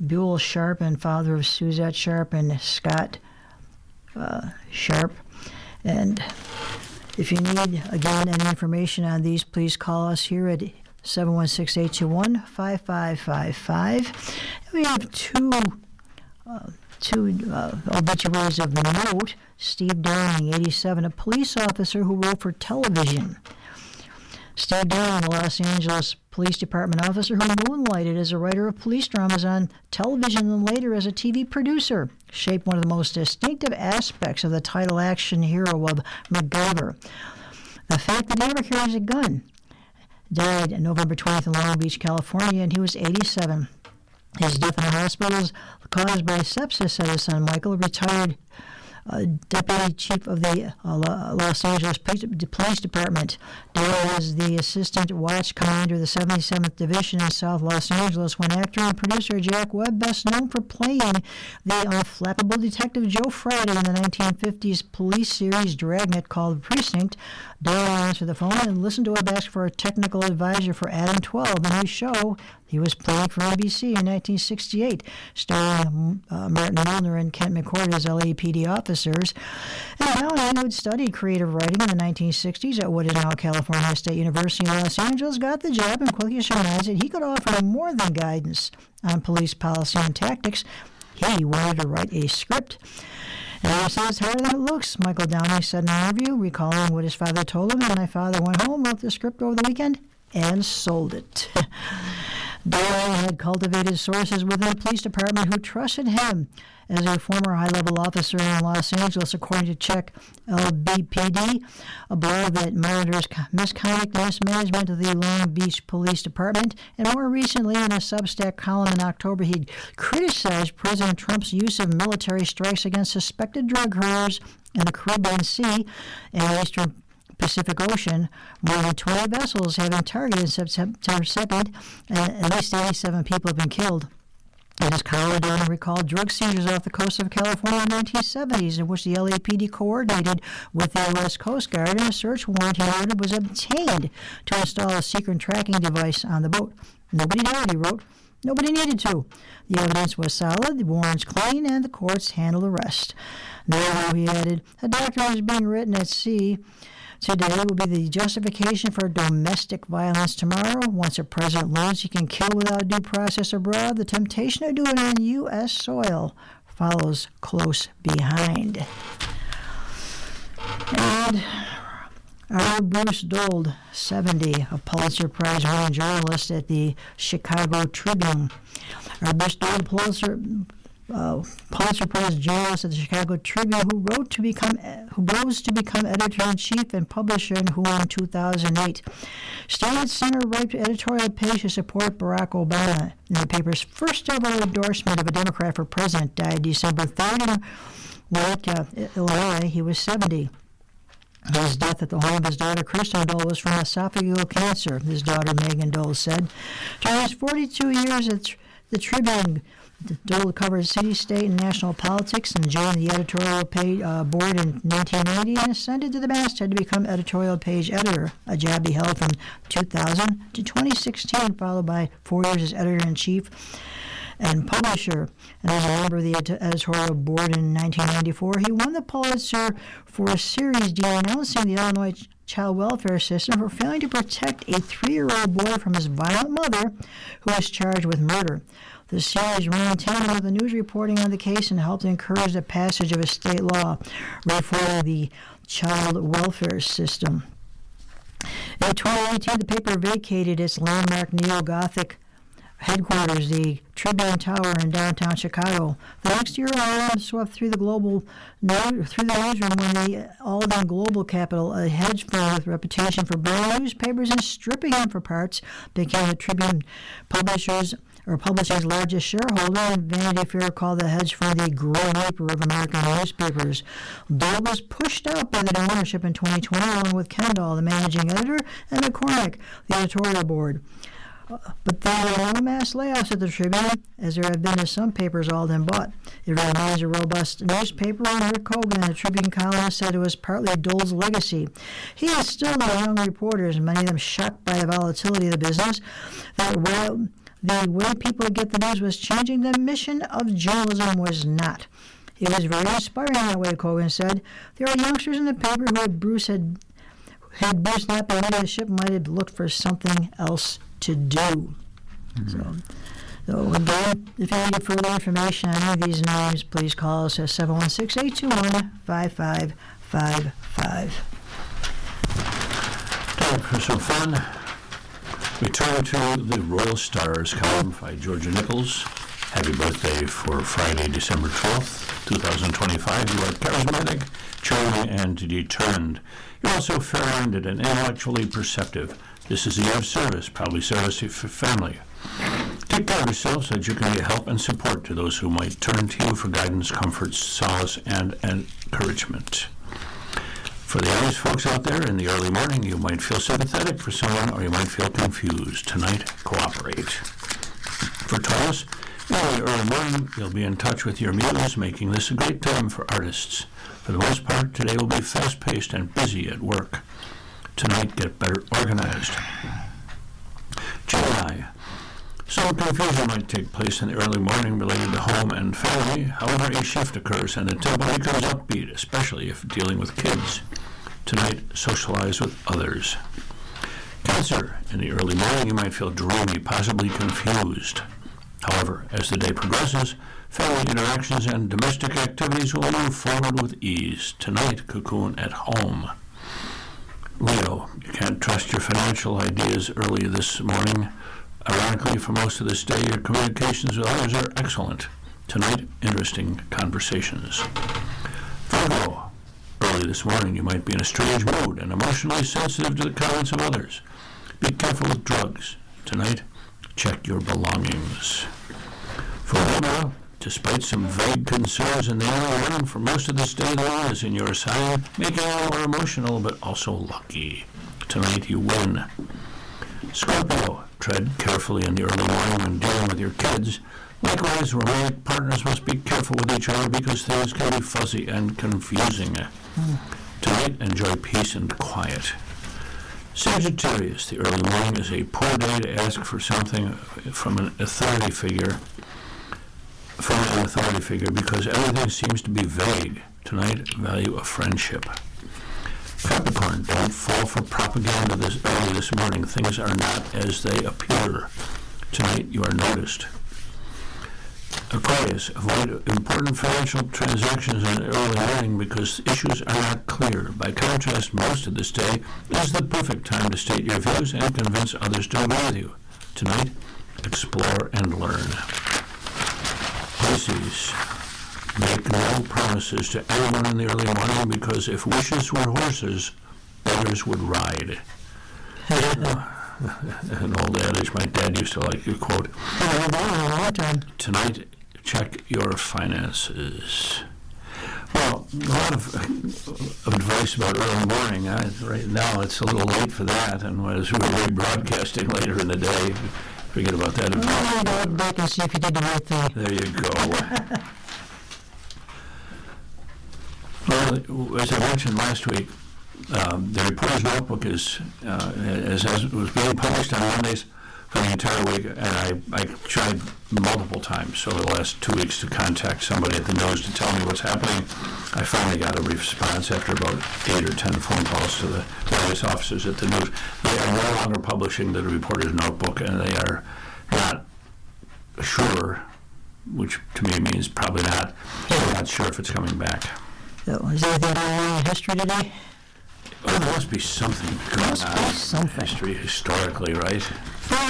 Buell Sharp and father of Suzette Sharp and Scott Sharp. And if you need, again, any information on these, please call us here at 716-821-5555. We have two obituaries of note. Steve Downing, 87, a police officer who wrote for television. Steve Downing, a Los Angeles Police Department officer who moonlighted as a writer of police dramas on television and later as a TV producer, shaped one of the most distinctive aspects of the title action hero of MacGyver, the fact that he never carries a gun. Died on November 20th in Long Beach, California, and he was 87. His death in the hospital was caused by sepsis, said his son Michael, a retired deputy chief of the Los Angeles Police Department. Dale was the assistant watch commander of the 77th Division in South Los Angeles when actor and producer Jack Webb, best known for playing the unflappable detective Joe Friday in the 1950s police series Dragnet called Precinct. Dale answered the phone and listened to Webb ask for a technical advisor for Adam 12, a new show he was playing for ABC in 1968, starring Martin Milner and Kent McCord as LAPD officers. And Downing, who had studied creative writing in the 1960s at what is now California State University in Los Angeles, got the job and quickly surmised that he could offer more than guidance on police policy and tactics. He wanted to write a script. And I said, it's harder than it looks, Michael Downing said in an interview, recalling what his father told him. And my father went home, wrote the script over the weekend, and sold it. Downing had cultivated sources within the police department who trusted him as a former high-level officer in Los Angeles, according to Check LBPD, a blog that monitors misconduct and mismanagement of the Long Beach Police Department. And more recently, in a Substack column in October, he criticized President Trump's use of military strikes against suspected drug couriers in the Caribbean Sea and Eastern Pacific Ocean. More than 20 vessels have been targeted September 2nd, and at least 87 people have been killed. In his column, Downing recalled drug seizures off the coast of California in the 1970s, in which the LAPD coordinated with the U.S. Coast Guard, and a search warrant he ordered was obtained to install a secret tracking device on the boat. Nobody died, he wrote. Nobody needed to. The evidence was solid, the warrants clean, and the courts handled the rest. Now, he added, a document is being written at sea. Today will be the justification for domestic violence tomorrow. Once a president learns he can kill without due process abroad, the temptation to do it on U.S. soil follows close behind. And our Bruce Dold, 70, a Pulitzer Prize-winning journalist at the Chicago Tribune. Our Bruce Dold, Pulitzer Prize journalist at the Chicago Tribune, who rose to become editor-in-chief and publisher in who in 2008. Started center-right editorial page to support Barack Obama. And the paper's first ever endorsement of a Democrat for president died December 3rd in Waukesha, Illinois. He was 70. His death at the home of his daughter, Kristen Dole, was from esophageal cancer, his daughter, Megan Dole, said. During his 42 years at the Tribune, Dole covered city, state, and national politics and joined the editorial board in 1990 and ascended to the masthead to become editorial page editor, a job he held from 2000 to 2016, followed by 4 years as editor-in-chief and publisher. And as a member of the editorial board in 1994, he won the Pulitzer for a series denouncing the Illinois child welfare system for failing to protect a 3-year-old boy from his violent mother, who was charged with murder. The series ran in tandem with the news reporting on the case and helped encourage the passage of a state law reforming the child welfare system. In 2018, the paper vacated its landmark neo-Gothic headquarters, the Tribune Tower in downtown Chicago. The next year, alarm swept through the newsroom when the Alden Global Capital, a hedge fund with reputation for burning newspapers and stripping them for parts, became the Tribune publishing's largest shareholder, and Vanity Fair called the hedge fund the Grim Reaper of American newspapers. Dole was pushed out by the ownership in 2020, along with Kendall, the managing editor, and McCormick, the editorial board. But there were no mass layoffs at the Tribune, as there have been at some papers all then bought. It remains a robust newspaper, and Rick Hogan, the Tribune columnist, said it was partly Dole's legacy. He has still no young reporters, many of them shocked by the volatility of the business, that while the way people get the news was changing, the mission of journalism was not. It was very inspiring that way, Hogan said. There are youngsters in the paper who had Bruce not been leading the ship, might have looked for something else to do. So again, if you need further information on any of these names, please call us at 716-821-5555. Time for some fun. We turn to the Royal Stars column by Georgia Nichols. Happy birthday for Friday, December 12th, 2025. You are charismatic, charming, and determined. You're also fair-minded and intellectually perceptive. This is a year of service, probably service for family. Take care of yourself so that you can be a help and support to those who might turn to you for guidance, comfort, solace, and encouragement. For the honest folks out there, in the early morning, you might feel sympathetic for someone or you might feel confused. Tonight, cooperate. For Taurus, in the early morning, you'll be in touch with your muse, making this a great time for artists. For the most part, today will be fast-paced and busy at work. Tonight, get better organized. Gemini. Some confusion might take place in the early morning related to home and family. However, a shift occurs and the tempo becomes upbeat, especially if dealing with kids. Tonight, socialize with others. Cancer. In the early morning, you might feel dreamy, possibly confused. However, as the day progresses, family interactions and domestic activities will move forward with ease. Tonight, cocoon at home. Leo, you can't trust your financial ideas early this morning. Ironically, for most of this day, your communications with others are excellent. Tonight, interesting conversations. Virgo, early this morning, you might be in a strange mood and emotionally sensitive to the comments of others. Be careful with drugs. Tonight, check your belongings. For Libra, despite some vague concerns in the early morning, for most of this day, the moon is in your sign, making you more emotional but also lucky. Tonight, you win. Scorpio, tread carefully in the early morning when dealing with your kids. Likewise, romantic partners must be careful with each other because things can be fuzzy and confusing. Tonight, enjoy peace and quiet. Sagittarius, the early morning is a poor day to ask for something from an authority figure, because everything seems to be vague. Tonight, value a friendship. Capricorn, don't fall for propaganda early this morning. Things are not as they appear. Tonight, you are noticed. Aquarius, avoid important financial transactions in the early morning because issues are not clear. By contrast, most of this day is the perfect time to state your views and convince others to agree with you. Tonight, explore and learn. Pisces, make no promises to anyone in the early morning because if wishes were horses, beggars would ride. An old adage my dad used to like to quote. Tonight, check your finances. Well, a lot of advice about early morning. Right now, it's a little late for that, and as we're rebroadcasting later in the day, forget about that. I'll go back and see if you did the right thing. There you go. Well, as I mentioned last week, the Reporter's Notebook is, as was being published on Mondays for the entire week, and I tried multiple times over the last 2 weeks to contact somebody at the News to tell me what's happening. I finally got a response after about 8 or 10 phone calls to the various officers at the News. They are no longer publishing the Reporter's Notebook, and they are not sure, which to me means probably not. They're not sure if it's coming back. So, is there anything going on in history today? Oh, there must be something going on in history historically, right?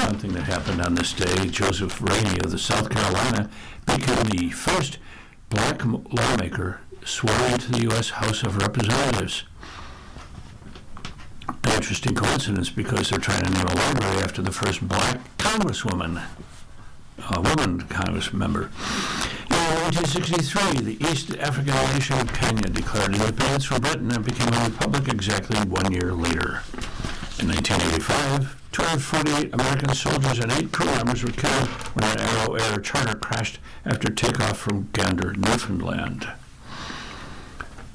Something that happened on this day. Joseph Rainey of the South Carolina became the first black lawmaker sworn into the U.S. House of Representatives. An interesting coincidence because they're trying to name a library after the first black congresswoman, a woman Congress member. In 1963, the East African nation of Kenya declared independence from Britain and became a republic exactly 1 year later. In 1985, 248 American soldiers and 8 crew members were killed when an Arrow Air charter crashed after takeoff from Gander, Newfoundland.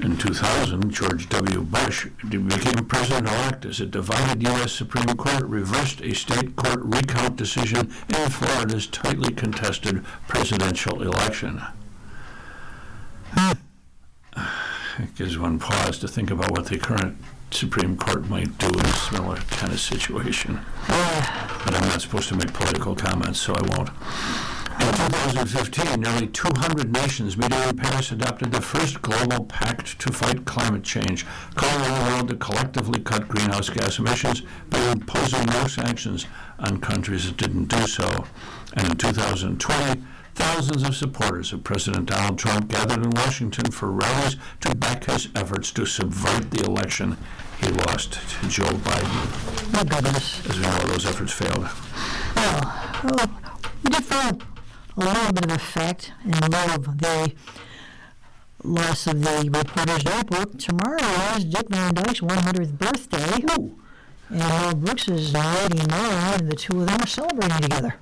In 2000, George W. Bush became president-elect as a divided U.S. Supreme Court reversed a state court recount decision in Florida's tightly contested presidential election. It gives one pause to think about what the current Supreme Court might do in a similar kind of situation. But I'm not supposed to make political comments, so I won't. In 2015, nearly 200 nations meeting in Paris adopted the first global pact to fight climate change, calling on the world to collectively cut greenhouse gas emissions by imposing no sanctions on countries that didn't do so. And in 2020, thousands of supporters of President Donald Trump gathered in Washington for rallies to back his efforts to subvert the election he lost to Joe Biden. My goodness. As we know, those efforts failed. Well, we did find a little bit of effect in lieu of the loss of the Reporter's Notebook. Tomorrow is Dick Van Dyke's 100th birthday. Ooh. And Mel Brooks is 89, and the two of them are celebrating together.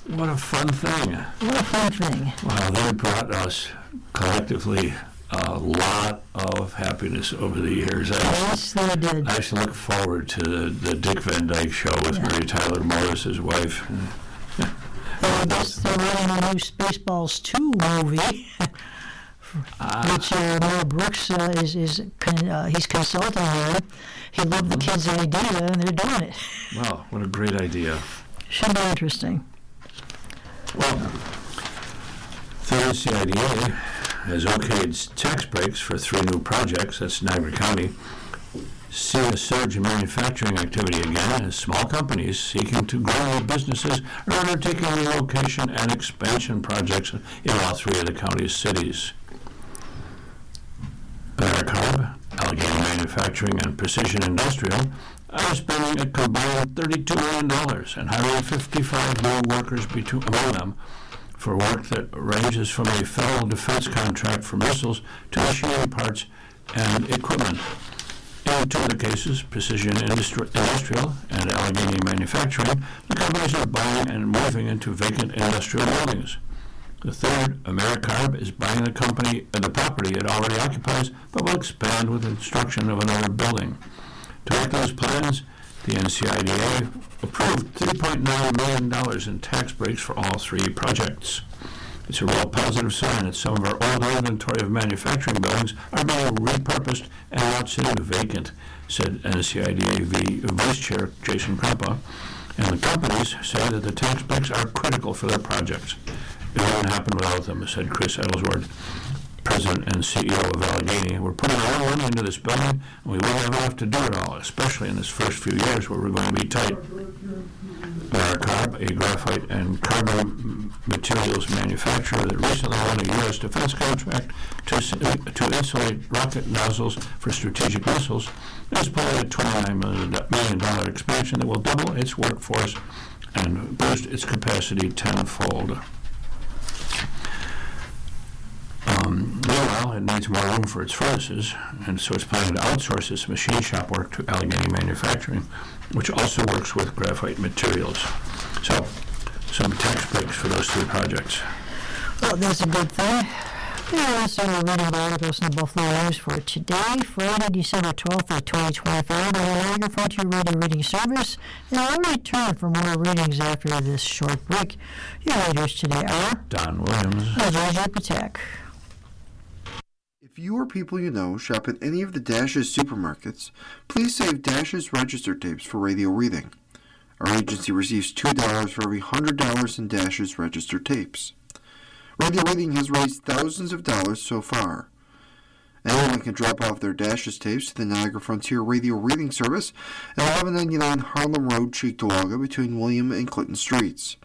What a fun thing. What a fun thing. Wow, they brought us collectively a lot of happiness over the years. Yes, they did. I should look forward to the Dick Van Dyke Show with Mary Tyler Moore, his wife. I guess they're running a new Spaceballs 2 movie, which Mel Brooks he's consulting on. He loved the kids' idea, and they're doing it. Wow, what a great idea. Should be interesting. Well, the NCIDA has okayed tax breaks for 3 new projects. That's Niagara County. See a surge in manufacturing activity again as small companies seeking to grow their businesses are undertaking relocation and expansion projects in all 3 of the county's cities. AmeriCarb, Allegheny Manufacturing, and Precision Industrial are spending a combined $32 million and hiring 55 new workers among them for work that ranges from a federal defense contract for missiles to machinery parts and equipment. In 2 of the cases, Precision Industrial and Allegheny Manufacturing, the companies are buying and moving into vacant industrial buildings. The third, AmeriCarb, is buying the property it already occupies, but will expand with the construction of another building. To make those plans, the NCIDA approved $3.9 million in tax breaks for all 3 projects. It's a real positive sign that some of our older inventory of manufacturing buildings are being repurposed and not sitting vacant, said NCIDA Vice Chair Jason Krapa. And the companies say that the tax breaks are critical for their projects. It wouldn't happen without them, said Chris Ellsworth, President and CEO of Allegheny. We're putting a lot of money into this building, and we won't have enough to do it all, especially in this first few years where we're going to be tight. AmeriCarb, a graphite and carbon materials manufacturer that recently won a U.S. defense contract to insulate rocket nozzles for strategic missiles, has planned a $29 million expansion that will double its workforce and boost its capacity tenfold. Meanwhile, it needs more room for its furnaces, and so it's planning to outsource its machine shop work to Allegheny Manufacturing, which also works with graphite materials. So, some tax breaks for those 3 projects. Well, that's a good thing. Yeah, so we're reading the articles in the Buffalo News for today, Friday, December 12th of 2025, on the Niagara Frontier Radio Reading Service. And I'll return for more readings after this short break. Your readers today are Don Williams. and Roger Patek. If you or people you know shop at any of the Dash's supermarkets, please save Dash's register tapes for radio reading. Our agency receives $2 for every $100 in Dash's register tapes. Radio reading has raised thousands of dollars so far. Anyone can drop off their Dash's tapes to the Niagara Frontier Radio Reading Service at 1199 Harlem Road, Cheektowaga, between William and Clinton Streets.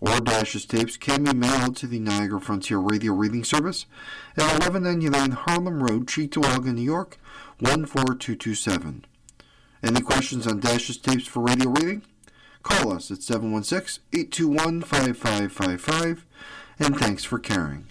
Or Dash's tapes can be mailed to the Niagara Frontier Radio Reading Service at 1199 Harlem Road, Cheektowaga, New York, 14227. Any questions on Dash's tapes for radio reading? Call us at 716-821-5555, and thanks for caring.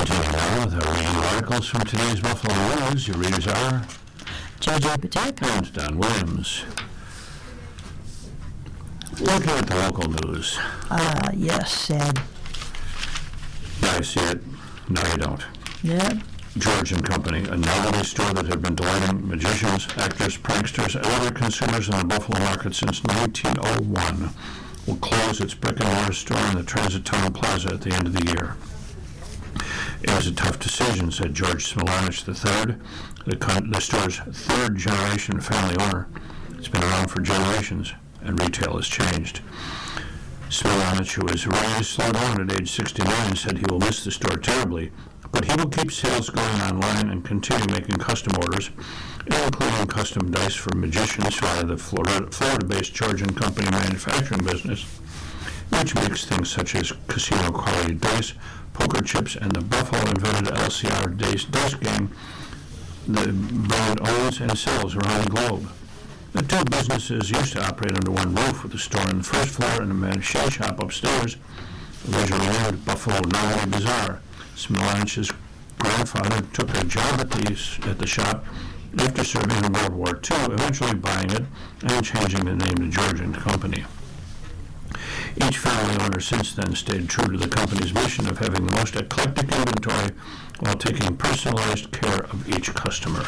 Continuing now with our reading articles from today's Buffalo News. Your readers are J.J. Patek. and Don Williams. Looking at the local news. Yes, sad. I see it. No, you don't. Yeah. George & Company, a novelty store that had been delighting magicians, actors, pranksters, and other consumers in the Buffalo market since 1901, will close its brick-and-mortar store in the Transit Tunnel Plaza at the end of the year. It was a tough decision, said George Smilanich III, the store's third-generation family owner. It's been around for generations, and retail has changed. Smilanich, who was ready to slow down at age 69, said he will miss the store terribly, but he will keep sales going online and continue making custom orders, including custom dice for magicians via the Florida-based George & Company manufacturing business, which makes things such as casino-quality dice, poker chips, and the Buffalo-invented LCR dice game the brand owns and sells around the globe. The two businesses used to operate under one roof, with a store on the first floor and a machine shop upstairs, originally named Buffalo Novelty Bazaar. Smilanich's grandfather took a job at the shop after serving in World War II, eventually buying it and changing the name to George & Company. Each family owner since then stayed true to the company's mission of having the most eclectic inventory while taking personalized care of each customer.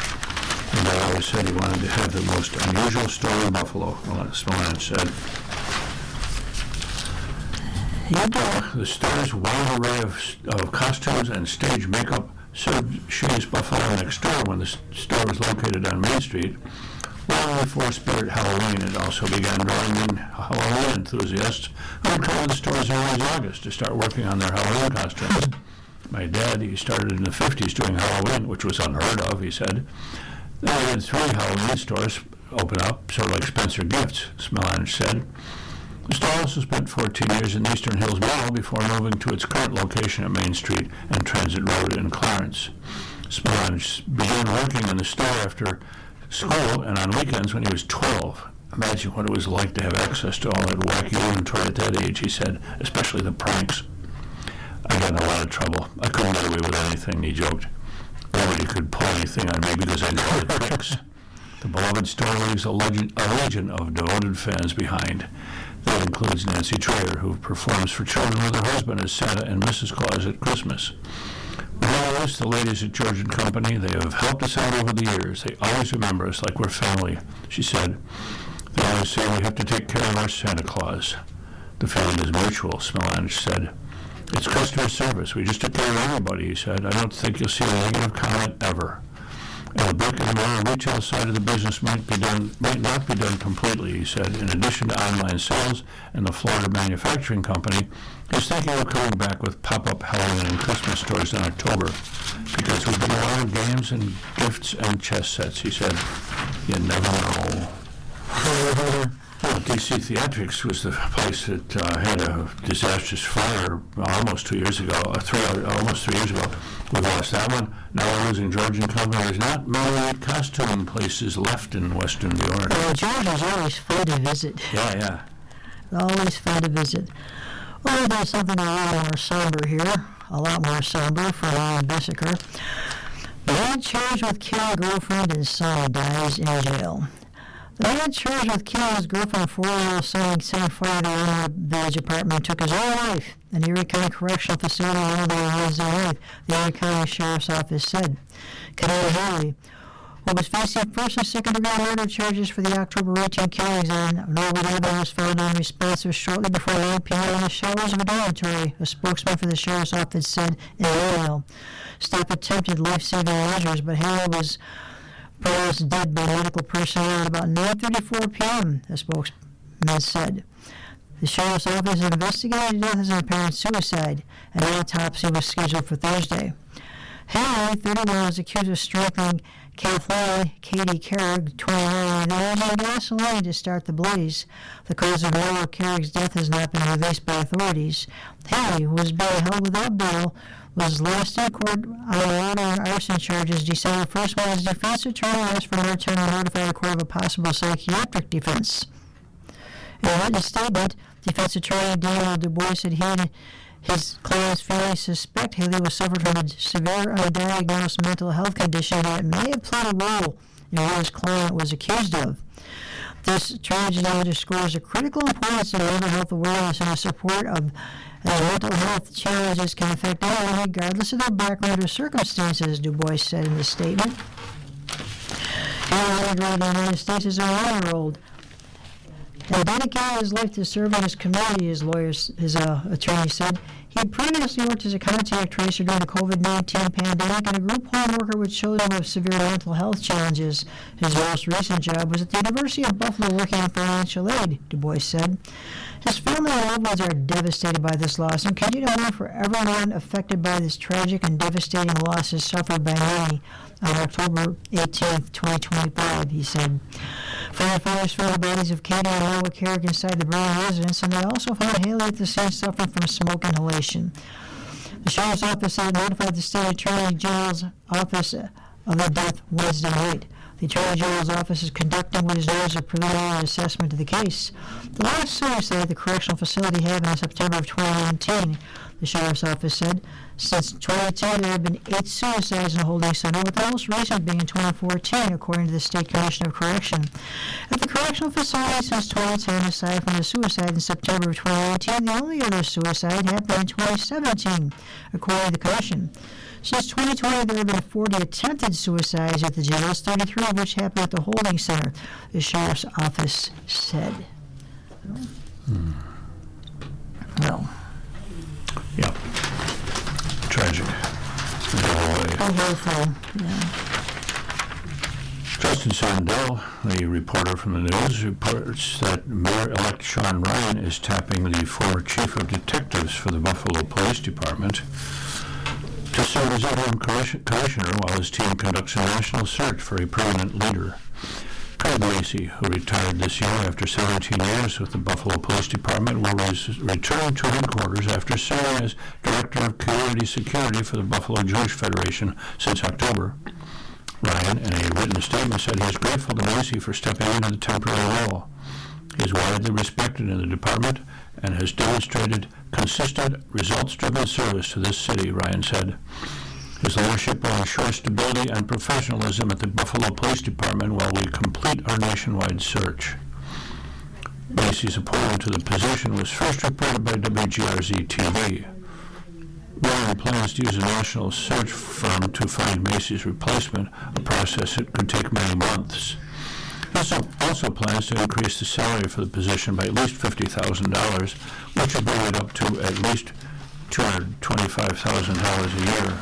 And I always said he wanted to have the most unusual store in Buffalo, Smilanich said. The store's wide array of costumes and stage makeup served Shea's Buffalo next door when the store was located on Main Street. Long before Spirit Halloween, it also began drawing in Halloween enthusiasts who would come to the stores in early August to start working on their Halloween costumes. My dad, he started in the 50s doing Halloween, which was unheard of, he said. Then we had 3 Halloween stores open up, sort of like Spencer Gifts, Smilanich said. The store also spent 14 years in Eastern Hills Mall before moving to its current location at Main Street and Transit Road in Clarence. Smilanich began working in the store after school and on weekends when he was 12. Imagine what it was like to have access to all that wacky inventory at that age, he said, especially the pranks. I got in a lot of trouble. I couldn't get away with anything, he joked. Nobody could pull anything on me because I knew all the tricks. The beloved store leaves a legion of devoted fans behind. That includes Nancy Trayer, who performs for children with her husband as Santa and Mrs. Claus at Christmas. With all this, the ladies at George & Company, they have helped us out over the years. They always remember us like we're family, she said. They always say we have to take care of our Santa Claus. The feeling is mutual, Smilanich said. It's customer service. We just take care of everybody, he said. I don't think you'll see a negative comment ever. And the brick-and-mortar retail side of the business might not be done completely, he said. In addition to online sales and the Florida Manufacturing Company, he's thinking of coming back with pop-up Halloween and Christmas stores in October because we've been a lot of games and gifts and chess sets, he said. You never know. DC Theatrics was the place that had a disastrous fire almost 2 years ago, almost 3 years ago. We lost that one. Now we're losing George & Company. There's not many costume places left in Western New York. Well, George is always fun to visit. Yeah. Always fun to visit. Well, there's something a little more somber here. A lot more somber for Ron Bessiker. Man charged with killing girlfriend and son dies in jail. The man charged with killing his girlfriend and 4-year-old son and setting fire to the Village apartment took his own life in the Erie County Correctional Facility on Wednesday night, the Erie County Sheriff's Office said. Kennedy Haley, who was facing first and second-degree murder charges for the October 18 killings on Norwood Avenue, was found unresponsive shortly before 9 p.m. in the showers of a dormitory, a spokesman for the Sheriff's Office said in an email. Staff attempted life-saving measures, but Haley was pronounced dead by medical personnel at about 9:34 p.m., the spokesman said. The Sheriff's Office investigated the death as an apparent suicide. An autopsy was scheduled for Thursday. Haley, 31, was accused of strangling Kathleen Katie Carrig, 29, and using gasoline to start the blaze. The cause of Laura Carrick's death has not been released by authorities. Haley, who was being held without bail, was last in court on arson charges December 1st when his defense attorney asked for more time to notify the court of a possible psychiatric defense. In a written statement, defense attorney Daniel Du Bois said he His client's family suspect Haley was suffering from a severe undiagnosed mental health condition that may have played a role in what his client was accused of. This tragedy underscores the critical importance of mental health awareness and the support of mental health challenges can affect anyone regardless of their background or circumstances, Du Bois said in the statement. Haley immigrated to the United States as a 1-year-old and dedicated his life to serving his community, his attorney said. He previously worked as a contact tracer during the COVID-19 pandemic and a group home worker with children with severe mental health challenges. His most recent job was at the University of Buffalo working in financial aid, Du Bois said. His family and loved ones are devastated by this loss and continue to mourn for everyone affected by this tragic and devastating losses suffered by many on October 18, 2025, he said. Firefighters found the bodies of Katie and Noah Carrick inside the burning residence, and they also found Haley at the scene suffering from smoke inhalation. The sheriff's office had notified the state attorney general's office of the death Wednesday night. The attorney general's office is conducting what is known as a preliminary assessment of the case. The last suicide the correctional facility happened in September of 2019, the sheriff's office said. Since 2010, there have been 8 suicides in the holding center, with the most recent being in 2014, according to the State Commission of Correction. At the correctional facility since 2010, aside from the suicide in September of 2018, the only other suicide happened in 2017, according to the Commission. Since 2020, there have been 40 attempted suicides at the jails, 33 of which happened at the holding center, the sheriff's office said. No. Yeah. Tragic. Justin Sandell, a reporter from the news, reports that Mayor-elect Sean Ryan is tapping the former chief of detectives for the Buffalo Police Department to serve as interim commissioner while his team conducts a national search for a permanent leader. Craig Lacey, who retired this year after 17 years with the Buffalo Police Department, will return to headquarters after serving as Director of Community Security for the Buffalo Jewish Federation since October. Ryan, in a written statement, said he is grateful to Lacey for stepping into the temporary role. He is widely respected in the department and has demonstrated consistent, results-driven service to this city, Ryan said. His leadership will ensure stability and professionalism at the Buffalo Police Department while we complete our nationwide search. Lacey's appointment to the position was first reported by WGRZ-TV. Ryan plans to use a national search firm to find Macy's replacement, a process that could take many months. He also plans to increase the salary for the position by at least $50,000, which would bring it up to at least $225,000 a year.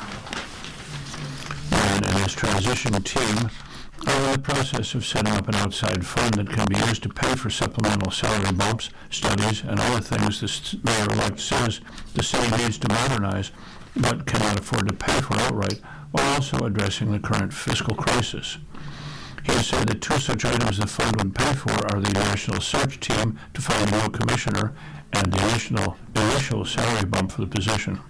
Ryan and his transition team are in the process of setting up an outside fund that can be used to pay for supplemental salary bumps, studies, and other things the mayor-elect says the city needs to modernize but cannot afford to pay for outright, while also addressing the current fiscal crisis. He has said that 2 such items the fund would pay for are the national search team to find a new commissioner and the initial salary bump for the position.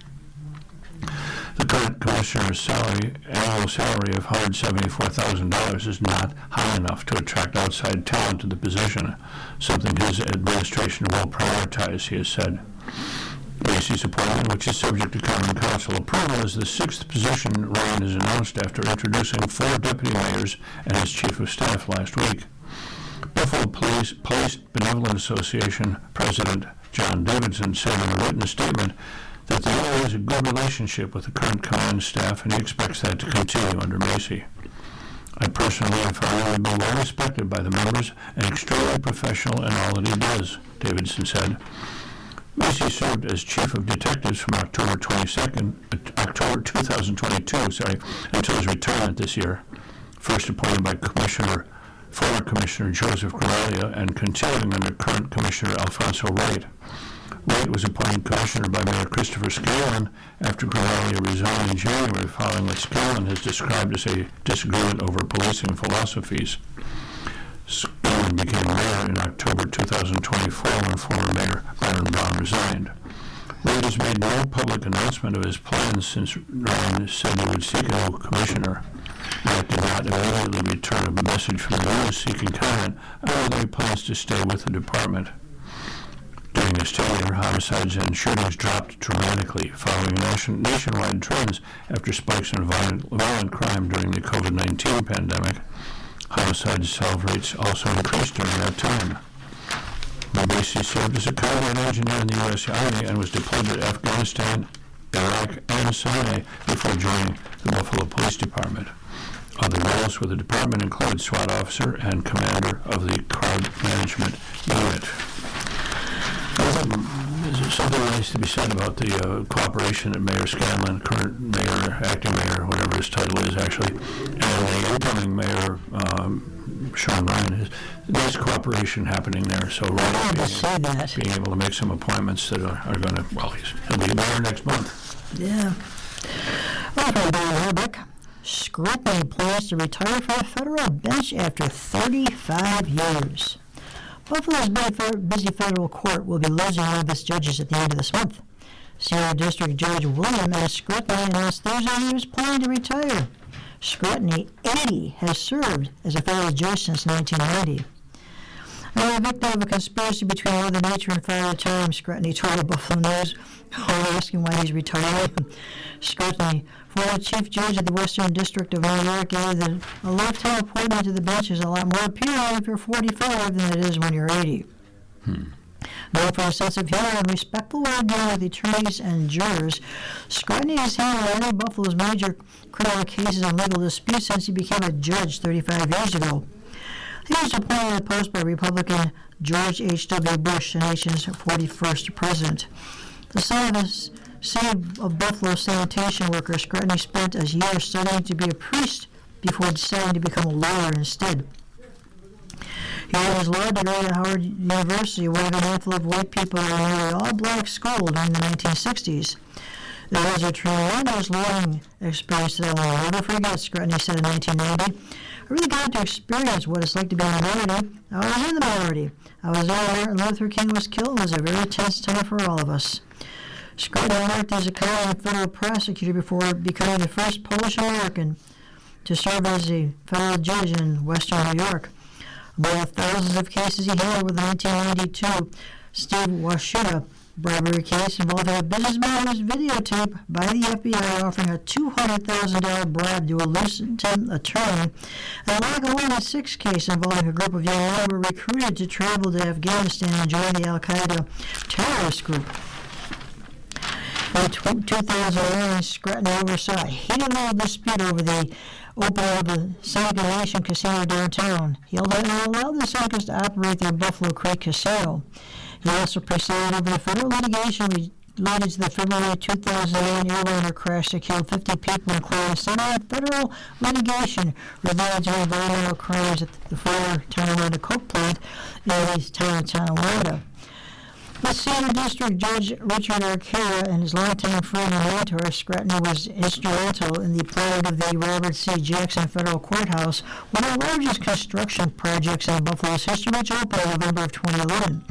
The current commissioner's annual salary of $174,000 is not high enough to attract outside talent to the position, something his administration will prioritize, he has said. Lacey's appointment, which is subject to common council approval, is the 6th position Ryan has announced after introducing 4 deputy mayors and his chief of staff last week. Buffalo Police Benevolent Association President John Davidson said in a written statement that the area has a good relationship with the current command staff, and he expects that to continue under Macy. I personally have found him well respected by the members and extremely professional in all that he does, Davidson said. Macy served as chief of detectives from October 2022, until his retirement this year, first appointed by former Commissioner Joseph Granalia and continuing under current Commissioner Alfonso Wright. Wright was appointed commissioner by Mayor Christopher Scanlon after Granalia resigned in January following what Scanlon has described as a disagreement over policing philosophies. Scanlon became mayor in October 2024 when former Mayor Byron Brown resigned. Wright has made no public announcement of his plans since Ryan said he would seek a new commissioner. Wright did not immediately return a message from the news seeking comment on whether he plans to stay with the department. Due During the study year, homicides and shootings dropped dramatically following nationwide trends after spikes in violent crime during the COVID-19 pandemic. Homicide solve rates also increased during that time. Macy served as a combat engineer in the U.S. Army and was deployed to Afghanistan, Iraq, and Sinai before joining the Buffalo Police Department. Other roles with the department included SWAT officer and commander of the crowd management unit. There's something nice to be said about the cooperation that Mayor Scanlon, current mayor, acting mayor, whatever his title is actually, and the incoming mayor, Sean Ryan, there's cooperation happening there. So Ryan being able to make some appointments that are going to, well, he'll be mayor next month. Yeah. Well, from Brian Herbeck, Scrutiny plans to retire from the federal bench after 35 years. Buffalo's busy federal court will be losing one of its judges at the end of this month. Senior District Judge William S. Scrutiny announced Thursday he was planning to retire. Scrutiny, 80, has served as a federal judge since 1990. Now, a victim of a conspiracy between Mother Nature and Father Time, Scrutiny told the Buffalo News, while asking why he's retiring. Scrutiny, former Chief Judge of the Western District of New York, added that a lifetime appointment to the bench is a lot more appealing if you're 45 than it is when you're 80. Known for a sense of humor and respectful way of dealing with attorneys and jurors, Scrutiny has handled many of Buffalo's major criminal cases and legal disputes since he became a judge 35 years ago. He was appointed to the post by Republican George H.W. Bush, the nation's 41st president. The son of a City of Buffalo sanitation worker, Scrutiny spent a year studying to be a priest before deciding to become a lawyer instead. He earned his law degree at Howard University, one of a handful of white people in a nearly all-black school during the 1960s. It was a tremendous learning experience that I will never forget, Scrutiny said in 1990. I really got to experience what it's like to be a minority. I was in the minority. I was there when Martin Luther King was killed. It was a very tense time for all of us. Scrutiny worked as a county and federal prosecutor before becoming the first Polish American to serve as a federal judge in Western New York. Among the thousands of cases he handled with the 1992 Steve Washuta bribery case involving a businessman who was videotaped by the FBI offering a $200,000 bribe to a Lucent attorney, and like a 106 case involving a group of young men who were recruited to travel to Afghanistan and join the Al-Qaeda terrorist group. In 2009, Scrutiny oversaw a heated little dispute over the opening of the Seneca Nation Casino downtown. He allowed the Senecas to operate their Buffalo Creek Casino. He also presided over the federal litigation related to the February 2009 airliner crash that killed 50 people, including some federal litigation related to environmental crimes at the former Tonawanda Coke plant in the town of Tonawanda. The Senior District Judge Richard Arcara and his longtime friend and mentor, Scrutiny, was instrumental in the planning of the Robert C. Jackson Federal Courthouse, one of the largest construction projects in Buffalo's history, which opened in November of 2011.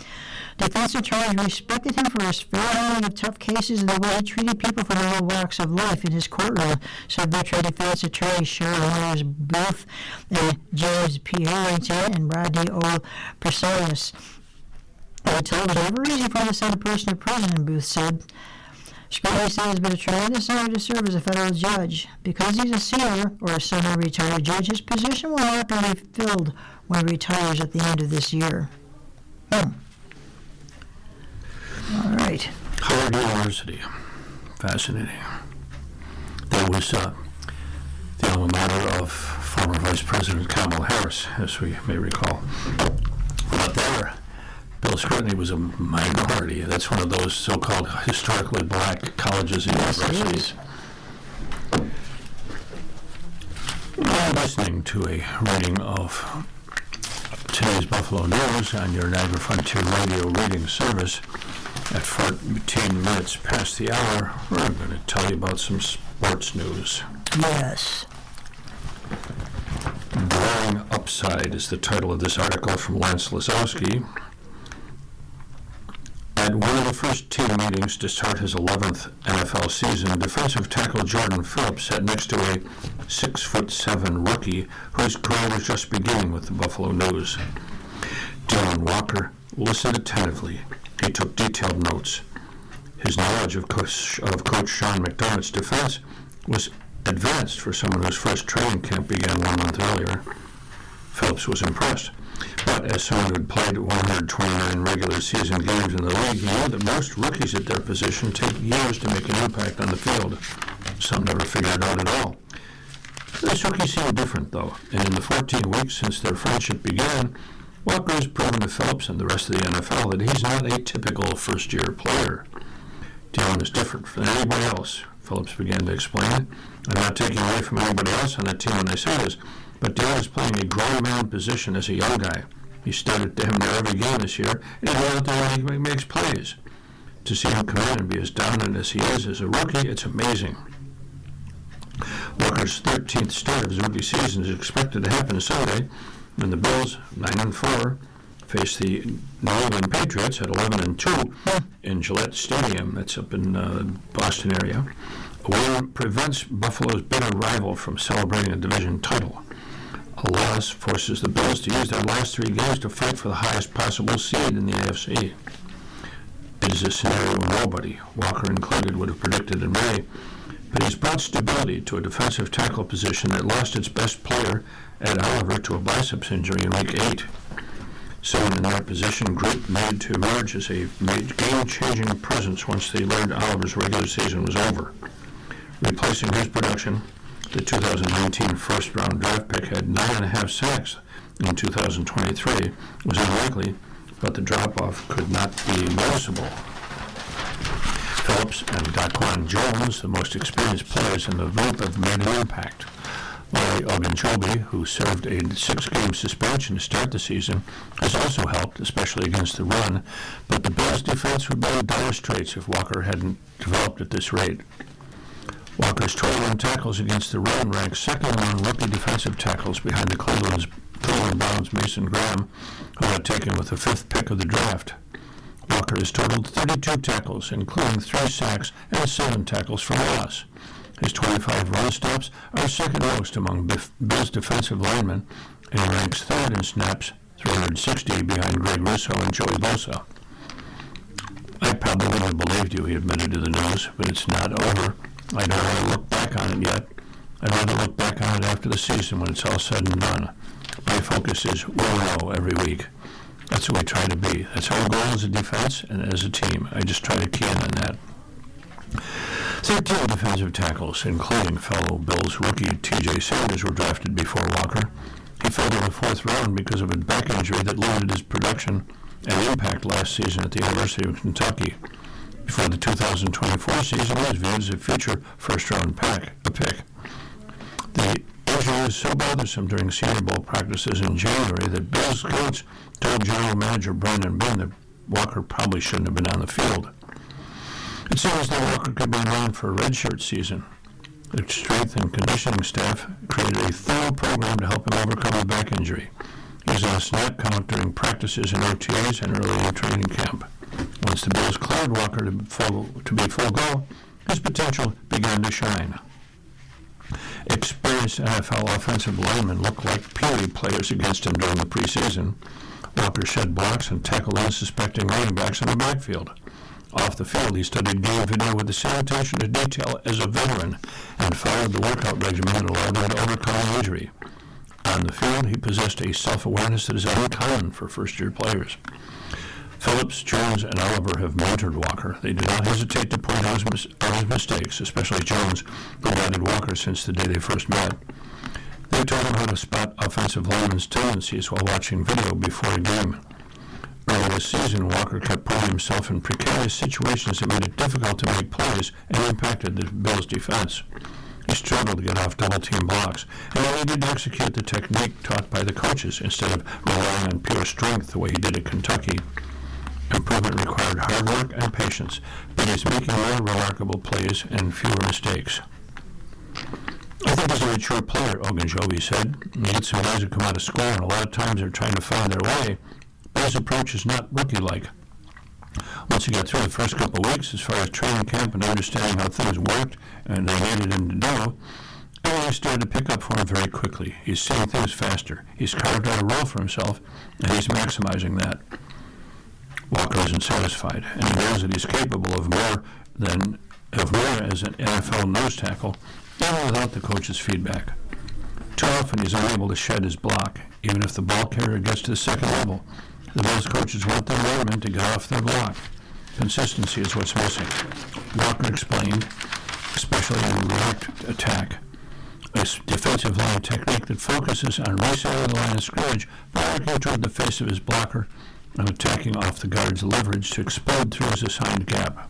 Defense attorneys respected him for his fair handling of tough cases and the way he treated people from all walks of life in his courtroom, said veteran defense attorneys Sharon Myers Booth and James P. Harrington and Rodney O. Personas. I told it was never easy for him to send a person to prison, Booth said. Scrutiny said it's been a tremendous honor to serve as a federal judge. Because he's a senior or a semi-retired judge, his position will not be filled when he retires at the end of this year. All right. Howard University. Fascinating. That was the alma mater of former Vice President Kamala Harris, as we may recall. But there, Bill Scrutiny was a minority. That's one of those so-called historically black colleges and universities. I'm listening to a reading of today's Buffalo News on your Niagara Frontier Radio reading service. At 14 minutes past the hour, we're going to tell you about some sports news. Yes. Growing Upside is the title of this article from Lance Lasowski. At one of the first team meetings to start his 11th NFL season, defensive tackle Jordan Phillips sat next to a 6'7" rookie whose career was just beginning with the Buffalo News. Dylan Walker listened attentively. He took detailed notes. His knowledge of Coach Sean McDermott's defense was advanced for someone whose first training camp began 1 month earlier. Phillips was impressed. But as someone who had played 129 regular season games in the league, he knew that most rookies at their position take years to make an impact on the field. Some never figure it out at all. This rookie seemed different, though, and in the 14 weeks since their friendship began, Walker has proven to Phillips and the rest of the NFL that he's not a typical first-year player. Dillon is different from anybody else, Phillips began to explain. I'm not taking away from anybody else on that team when I say this, but Dillon is playing a grown man position as a young guy. He started damn near every game this year, and he's out there and he makes plays. To see him come in and be as dominant as he is as a rookie, it's amazing. Walker's 13th start of his rookie season is expected to happen Sunday when the Bills, 9-4, face the New England Patriots at 11-2 in Gillette Stadium. That's up in the Boston area. A win prevents Buffalo's bitter rival from celebrating a division title. A loss forces the Bills to use their last 3 games to fight for the highest possible seed in the AFC. It is a scenario nobody, Walker included, would have predicted in May, but he's brought stability to a defensive tackle position that lost its best player, Ed Oliver, to a biceps injury in Week 8. Someone in that position group made to emerge as a game-changing presence once they learned Oliver's regular season was over. Replacing his production, the 2019 first-round draft pick had 9.5 sacks in 2023. Was unlikely, but the drop-off could not be noticeable. Phillips and Daquan Jones, the most experienced players in the group, have made an impact. Larry Ogunjobi, who served a 6-game suspension to start the season, has also helped, especially against the run, but the Bills' defense would be in dire straits if Walker hadn't developed at this rate. Walker's 21 tackles against the run ranks second among rookie defensive tackles behind the Cleveland Browns' Mason Graham, who got taken with the 5th pick of the draft. Walker has totaled 32 tackles, including 3 sacks and 7 tackles for loss. His 25 run stops are second most among Bills defensive linemen, and he ranks 3rd in snaps, 360 behind Greg Russo and Joey Bosa. I probably wouldn't have believed you, he admitted to the news, but it's not over. I don't want to look back on it yet. I'd rather look back on it after the season when it's all said and done. My focus is we'll know every week. That's what we try to be. That's our goal as a defense and as a team. I just try to key in on that. 13 defensive tackles, including fellow Bills rookie T.J. Sanders, were drafted before Walker. He fell to the 4th round because of a back injury that limited his production and impact last season at the University of Kentucky. Before the 2024 season, he was viewed as a future first-round pick. The injury was so bothersome during Senior Bowl practices in January that Bills coach told General Manager Brandon Beane that Walker probably shouldn't have been on the field. It seems that Walker could be around for a redshirt season. The strength and conditioning staff created a thorough program to help him overcome the back injury. He was on a snap count during practices and OTAs and early in training camp. Once the Bills cleared Walker to be full go, his potential began to shine. Experienced NFL offensive linemen looked like peewee players against him during the preseason. Walker shed blocks and tackled unsuspecting running backs in the backfield. Off the field, he studied game video with the same attention to detail as a veteran and followed the workout regimen that allowed him to overcome an injury. On the field, he possessed a self-awareness that is uncommon for first-year players. Phillips, Jones, and Oliver have mentored Walker. They do not hesitate to point out his mistakes, especially Jones, who guided Walker since the day they first met. They taught him how to spot offensive linemen's tendencies while watching video before a game. Early this season, Walker kept putting himself in precarious situations that made it difficult to make plays and impacted the Bills' defense. He struggled to get off double-team blocks, and he needed to execute the technique taught by the coaches instead of relying on pure strength the way he did at Kentucky. Improvement required hard work and patience, but he's making more remarkable plays and fewer mistakes. I think he's a mature player, Ogunjobi said. He gets some guys who come out of school, and a lot of times they're trying to find their way, but his approach is not rookie-like. Once he got through the first couple of weeks, as far as training camp and understanding how things worked and they needed him to do, everything started to pick up for him very quickly. He's seeing things faster. He's carved out a role for himself, and he's maximizing that. Walker isn't satisfied, and he knows that he's capable of more as an NFL nose tackle, even without the coach's feedback. Too often he's unable to shed his block, even if the ball carrier gets to the second level. The Bills coaches want their linemen to get off their block. Consistency is what's missing. Walker explained, especially in react attack, a defensive line technique that focuses on resetting the line of scrimmage by working toward the face of his blocker and attacking off the guard's leverage to explode through his assigned gap.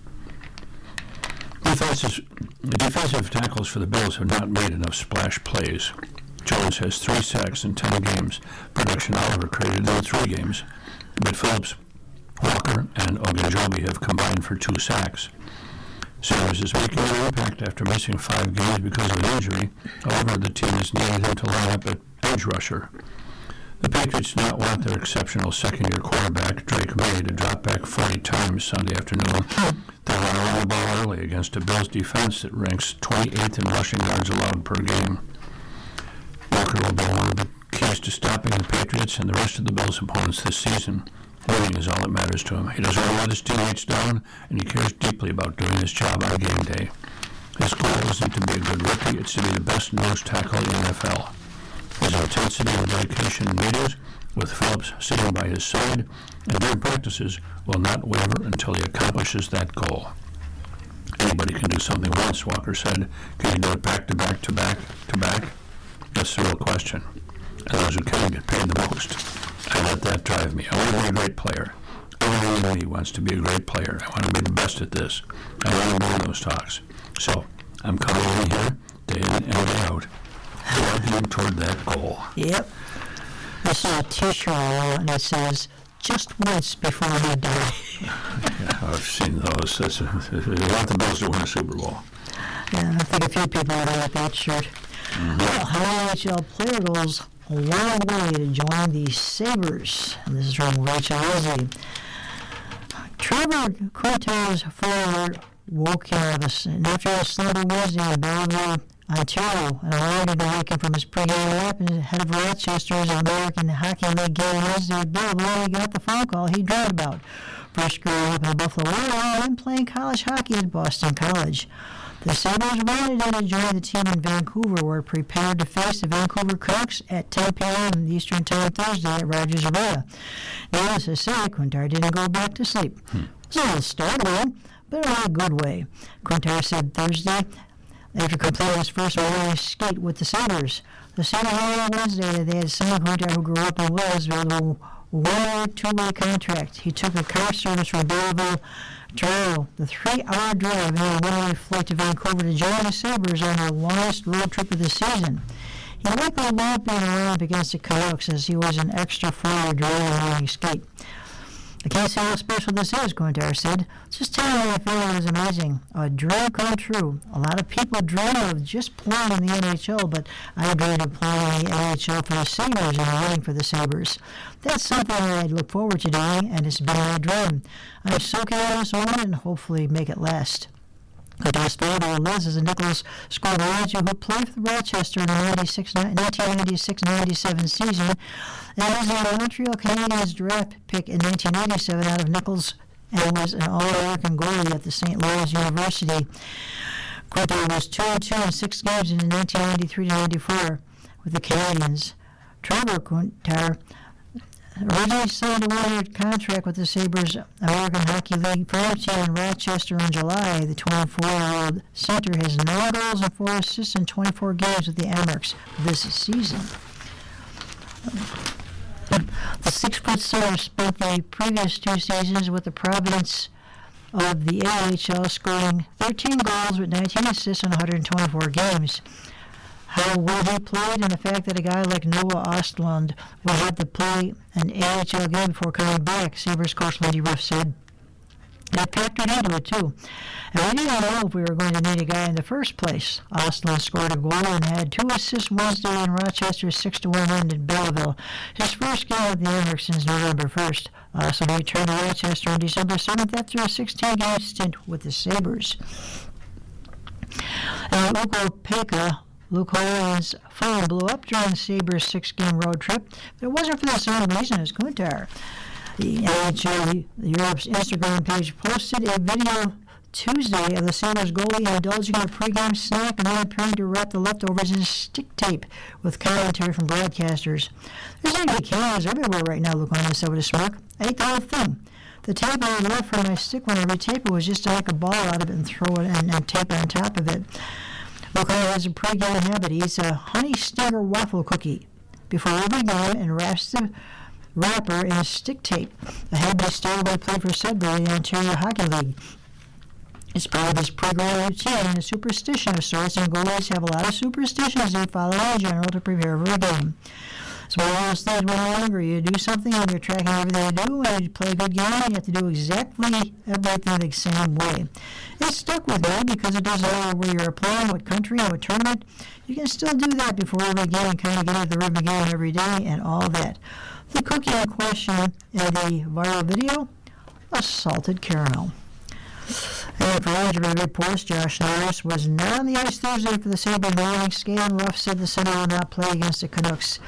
The defensive tackles for the Bills have not made enough splash plays. Jones has 3 sacks in 10 games. Production Oliver created in 3 games. But Phillips, Walker, and Ogunjobi have combined for 2 sacks. Sanders is making an impact after missing 5 games because of an injury. However, the team has needed him to line up at edge rusher. The Patriots do not want their exceptional second-year quarterback, Drake May, to drop back 40 times Sunday afternoon. They want to run the ball early against a Bills defense that ranks 28th in rushing yards allowed per game. Walker will be one of the keys to stopping the Patriots and the rest of the Bills' opponents this season. Winning is all that matters to him. He doesn't want to let his teammates down, and he cares deeply about doing his job on game day. His goal isn't to be a good rookie, it's to be the best nose tackle in the NFL. His intensity and dedication in meetings, with Phillips sitting by his side, and during practices, will not waver until he accomplishes that goal. Anybody can do something once, Walker said. Can you do it back to back to back to back? That's the real question. And those who can get paid the most. I let that drive me. I want to be a great player. Everyone in me wants to be a great player. I want to be the best at this. I want to be in those talks. So, I'm coming in here, day in and day out, working toward that goal. Yep. I saw a T-shirt and it says, "Just once before I die." Yeah, I've seen those. They want the Bills to win a Super Bowl. Yeah, I think a few people would like that shirt. Well, how NHL player goes a long way to join the Sabres. And this is from Rachel Leslie. Trevor Quinter's forward woke him after a slumber Wednesday in Belleville, Ontario, and allowed him to wake him from his pregame lap ahead of Rochester's American Hockey League game Wednesday at Belleville. He got the phone call he dreamed about. First growing up in the Buffalo Wild and then playing college hockey at Boston College. The Sabres wanted him to join the team in Vancouver, where it prepared to face the Vancouver Canucks at 10 p.m. Eastern Time Thursday at Rogers Arena. Needless to say, Quintar didn't go back to sleep. It was a little startling, but in a good way. Quintar said Thursday, after completing his first away skate with the Sabres. The Sabres learned on Wednesday that they had signed Quintar, who grew up in Wellsville, a one-year, 2-way contract. He took a car service from Belleville, Toronto, the 3-hour drive, and a one-way flight to Vancouver to join the Sabres on their longest road trip of the season. He likely won't be around against the Canucks, as he was an extra forward during the morning skate. I can't say how special this is, Quintar said. Just tell me I feel it was amazing. A dream come true. A lot of people dream of just playing in the NHL, but I dreamed of playing in the NHL for the Sabres and winning for the Sabres. That's something I'd look forward to doing, and it's been my dream. I'm soaking in this moment and hopefully make it last. Quintar's father, Les, is a Nicholas Scordaggio who played for Rochester in the 1996-97 season, and was a Montreal Canadiens draft pick in 1987 out of Nichols, and was an All-American goalie at the St. Louis University. Quintar was 2-2 in 6 games in 1993-94 with the Canadiens. Trevor Quintar originally signed a one-year contract with the Sabres American Hockey League farm team in Rochester in July. The 24-year-old center has 9 goals and 4 assists in 24 games with the Amerks this season. The 6-foot center spent the previous 2 seasons with the Providence of the AHL, scoring 13 goals with 19 assists in 124 games. How well he played, and the fact that a guy like Noah Ostlund will have to play an AHL game before coming back, Sabres coach Lindy Ruff said. That factored into it, too. And we didn't know if we were going to need a guy in the first place. Ostlund scored a goal and had 2 assists Wednesday in Rochester's 6-1 win in Belleville. His first game with the Amerks since November 1st. Ostlund returned to Rochester on December 7th after a 16-game stint with the Sabres. And Ukko-Pekka, Luke Holland's phone blew up during the Sabres' 6-game road trip, but it wasn't for the same reason as Quintar. The NHL Europe's Instagram page posted a video Tuesday of the Sabres goalie indulging in a pregame snack and then appearing to wrap the leftovers in stick tape with commentary from broadcasters. There's going to be cameras everywhere right now, Lukonis said with a smirk. I ate the whole thing. The tape I left from my stick when I retape it was just to make a ball out of it and throw it and tape it on top of it. Lukonis has a pregame habit. He eats a honey stinger waffle cookie before every game and wraps the wrapper in stick tape. A habit started when he played for Sudbury in the Ontario Hockey League. It's part of his pregame routine and a superstition of sorts, and goalies have a lot of superstitions they follow in general to prepare for a game. It's one of those things when you're younger, you do something and you're tracking everything you do, and you play a good game and you have to do exactly everything the same way. It stuck with me because it doesn't matter where you're playing, what country, and what tournament. You can still do that before every game and kind of get into the rhythm of the game every day and all that. The cookie in question in the viral video, a salted caramel. And for injury reports, Josh Norris was not on the ice Thursday for the Sabres morning skate, and Ruff said the center will not play against the Canucks.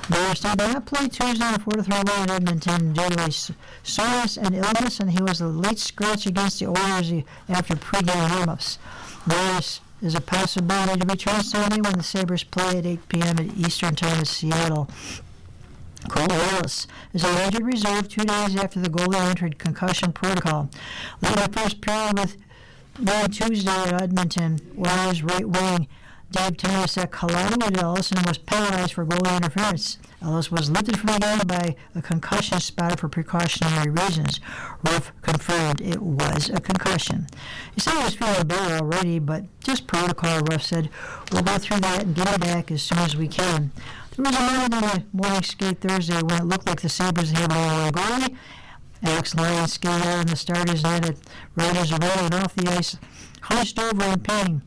Norris did not play Tuesday on a 4-3 win in Edmonton due to soreness and illness, and he was a late scratch against the Oilers after pregame warm-ups. Norris is a possibility to return Sunday when the Sabres play at 8 p.m. at Eastern Time in Seattle. Cole Ellis is on injured reserve 2 days after the goalie entered concussion protocol. Late in the first period with Tuesday at Edmonton, Oilers right wing Dave Thomas collided with Ellis and was penalized for goalie interference. Ellis was lifted from the game by a concussion spotter for precautionary reasons. Ruff confirmed it was a concussion. He said he was feeling better already, but just protocol, Ruff said. We'll go through that and get him back as soon as we can. There was a moment in the morning skate Thursday when it looked like the Sabres had a goalie. Alex Lyon skated out in the starter's net at Raiders Arena and off the ice, hunched over in pain.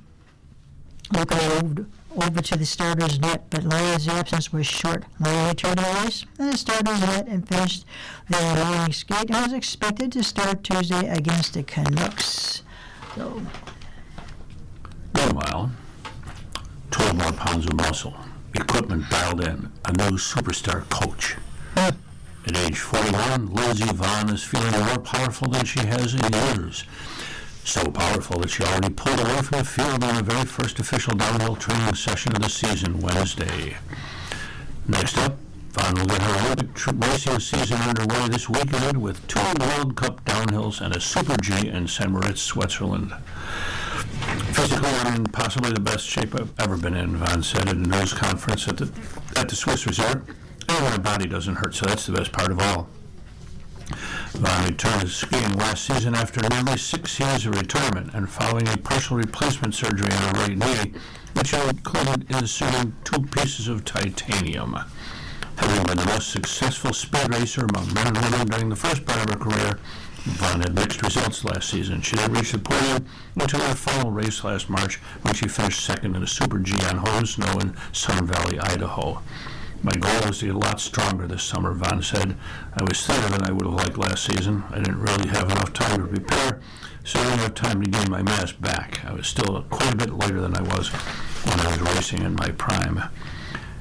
Looking over to the starter's net, but Lyon's absence was short. Lyon returned to the ice and the starter's net and finished the morning skate and was expected to start Tuesday against the Canucks. So, Meanwhile, 12 more pounds of muscle, equipment dialed in, a new superstar coach. At age 41, Lindsey Vonn is feeling more powerful than she has in years. So powerful that she already pulled away from the field on the very first official downhill training session of the season, Wednesday. Next up, Vonn will get her Olympic racing season underway this weekend with 2 World Cup downhills and a Super G in St. Moritz, Switzerland. Physically, I'm in possibly the best shape I've ever been in, Vonn said at a news conference at the Swiss resort. And my body doesn't hurt, so that's the best part of all. Vonn returned to skiing last season after nearly 6 years of retirement and following a partial replacement surgery on her right knee, which included inserting 2 pieces of titanium. Having been the most successful speed racer among men and women during the first part of her career, Vonn had mixed results last season. She didn't reach the podium until her final race last March when she finished second in a Super G on home snow in Sun Valley, Idaho. My goal was to get a lot stronger this summer, Vonn said. I was thinner than I would have liked last season. I didn't really have enough time to prepare, so I didn't have time to gain my mass back. I was still quite a bit lighter than I was when I was racing in my prime.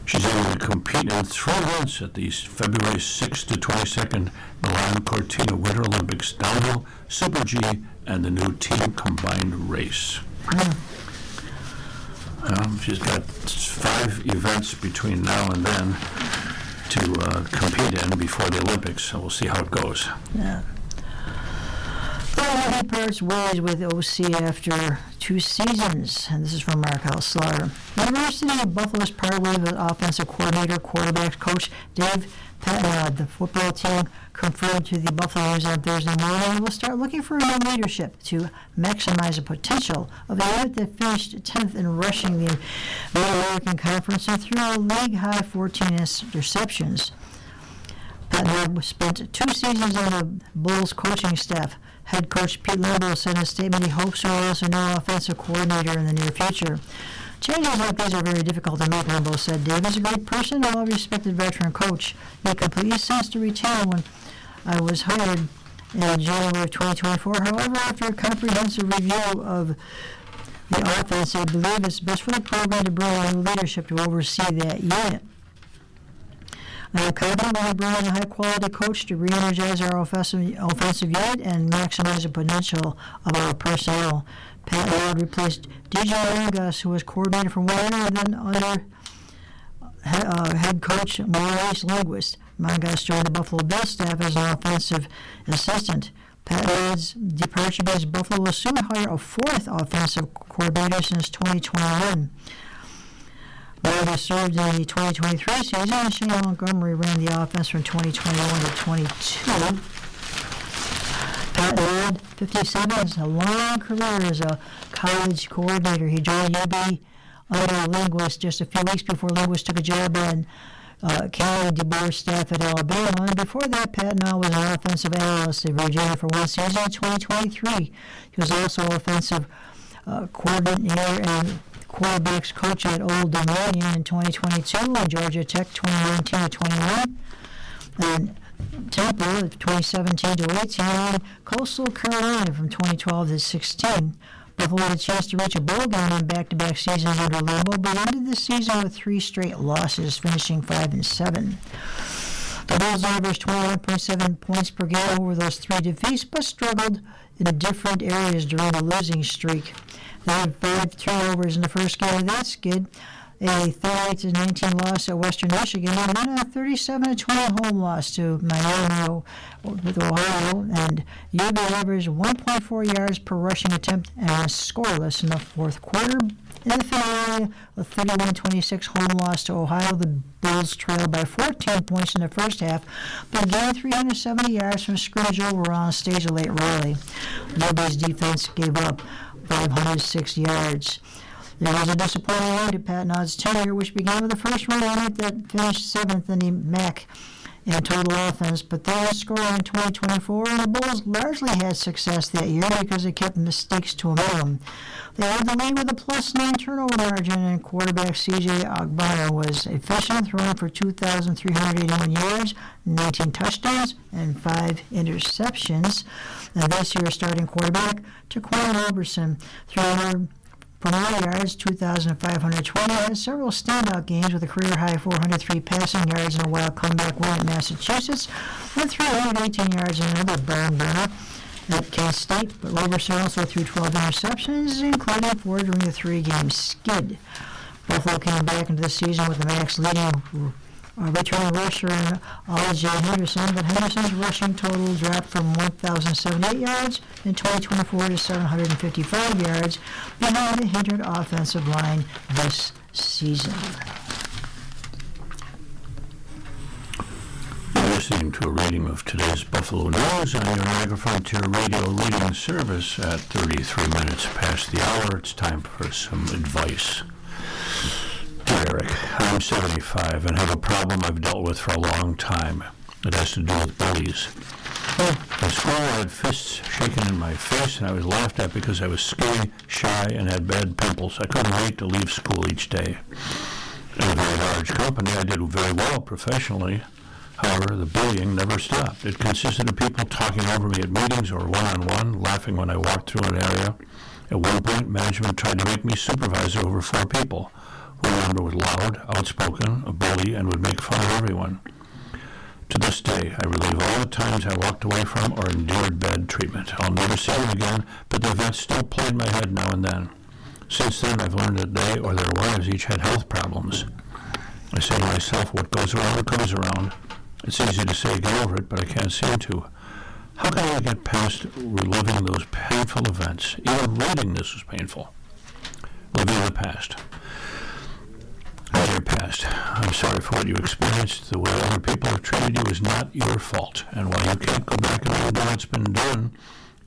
She's able to compete in 3 events at the February 6th to 22nd Milan Cortina Winter Olympics downhill, Super G, and the new team combined race. She's got 5 events between now and then to compete in before the Olympics, so we'll see how it goes. yeah. He parts ways with OC after 2 seasons, and this is from Mark Slaughter. University of Buffalo's parted ways with offensive coordinator, quarterback coach Dave Patnod. The football team confirmed to the Buffalo News on Thursday morning and will start looking for new leadership to maximize the potential of the unit that finished 10th in rushing the Mid-American Conference and threw a league-high 14 interceptions. Patnod spent 2 seasons on the Bulls coaching staff. Head coach Pete Limbo said in a statement he hopes to also new offensive coordinator in the near future. Changes like these are very difficult to make, Limbo said. Dave is a great person, a well-respected veteran coach. It made complete sense to retain when I was hired in January of 2024. However, after a comprehensive review of the offense, I believe it's best for the program to bring in leadership to oversee that unit. I am confident we will bring in a high-quality coach to re-energize our offensive unit and maximize the potential of our personnel. Pat Ward replaced DJ Langas, who was coordinator for 1 year and then under head coach Maurice Linguist. Langas joined the Buffalo Bills staff as an offensive assistant. Pat Ward's departure means Buffalo will soon hire a 4th offensive coordinator since 2021. Langas served in the 2023 season, and Shane Montgomery ran the offense from 2021 to 22. Pat Ward, 57, has a long career as a college coordinator. He joined UB under Linguist just a few weeks before Linguist took a job in Kelly DeBoer's staff at Alabama. And before that, Pat now was an offensive analyst at Virginia for 1 season in 2023. He was also offensive coordinator and quarterbacks coach at Old Dominion in 2022 and Georgia Tech 2019 to 21. And Temple 2017 to 18, and Coastal Carolina from 2012 to 16. Buffalo had a chance to reach a bowl game in back-to-back seasons under Lambeau, but ended the season with 3 straight losses, finishing 5-7. The Bulls averaged 21.7 points per game over those 3 defeats, but struggled in different areas during the losing streak. They had 5 turnovers in the first game of that skid, a 38-19 loss at Western Michigan, and then a 37-20 home loss to Miami with Ohio. And UB averaged 1.4 yards per rushing attempt and was scoreless in the fourth quarter. In the finale, a 31-26 home loss to Ohio. The Bulls trailed by 14 points in the first half, but gained 370 yards from scrimmage over on stage a late rally. UB's defense gave up 506 yards. There was a disappointing end to Pat Nodd's tenure, which began with the first run unit that finished 7th in the MAC in total offense, but they were scoring in 2024, and the Bulls largely had success that year because they kept mistakes to a minimum. They led the league with a +9 turnover margin, and quarterback C.J. Ogbonna was efficient, throwing for 2,381 yards, 19 touchdowns, and 5 interceptions. And this year's starting quarterback, Taquan Roberson, 300 for 9 yards, 2,520, had several standout games with a career-high 403 passing yards and a wild comeback win at Massachusetts, and 318 yards and another barn burner at K-State. But Roberson also threw 12 interceptions, including 4 during the 3-game skid. Buffalo came back into the season with the MAC's leading returning rusher in Elijah Henderson, but Henderson's rushing total dropped from 1,078 yards in 2024 to 755 yards behind the hindered offensive line this season. You're listening to a reading of today's Buffalo News on your Niagara Frontier Radio reading service at 33 minutes past the hour. It's time for some advice. Dear Eric, I'm 75 and have a problem I've dealt with for a long time. It has to do with bullies. At school, I had fists shaken in my face, and I was laughed at because I was skinny, shy, and had bad pimples. I couldn't wait to leave school each day. In a very large company, I did very well professionally. However, the bullying never stopped. It consisted of people talking over me at meetings or one-on-one, laughing when I walked through an area. At one point, management tried to make me supervisor over 4 people. One member was loud, outspoken, a bully, and would make fun of everyone. To this day, I relive all the times I walked away from or endured bad treatment. I'll never see them again, but the events still play in my head now and then. Since then, I've learned that they or their wives each had health problems. I say to myself, what goes around comes around. It's easy to say get over it, but I can't seem to. How can I get past reliving those painful events? Even reading this was painful. Living in the past. Dear past, I'm sorry for what you experienced. The way other people have treated you is not your fault. And while you can't go back and undo what's been done,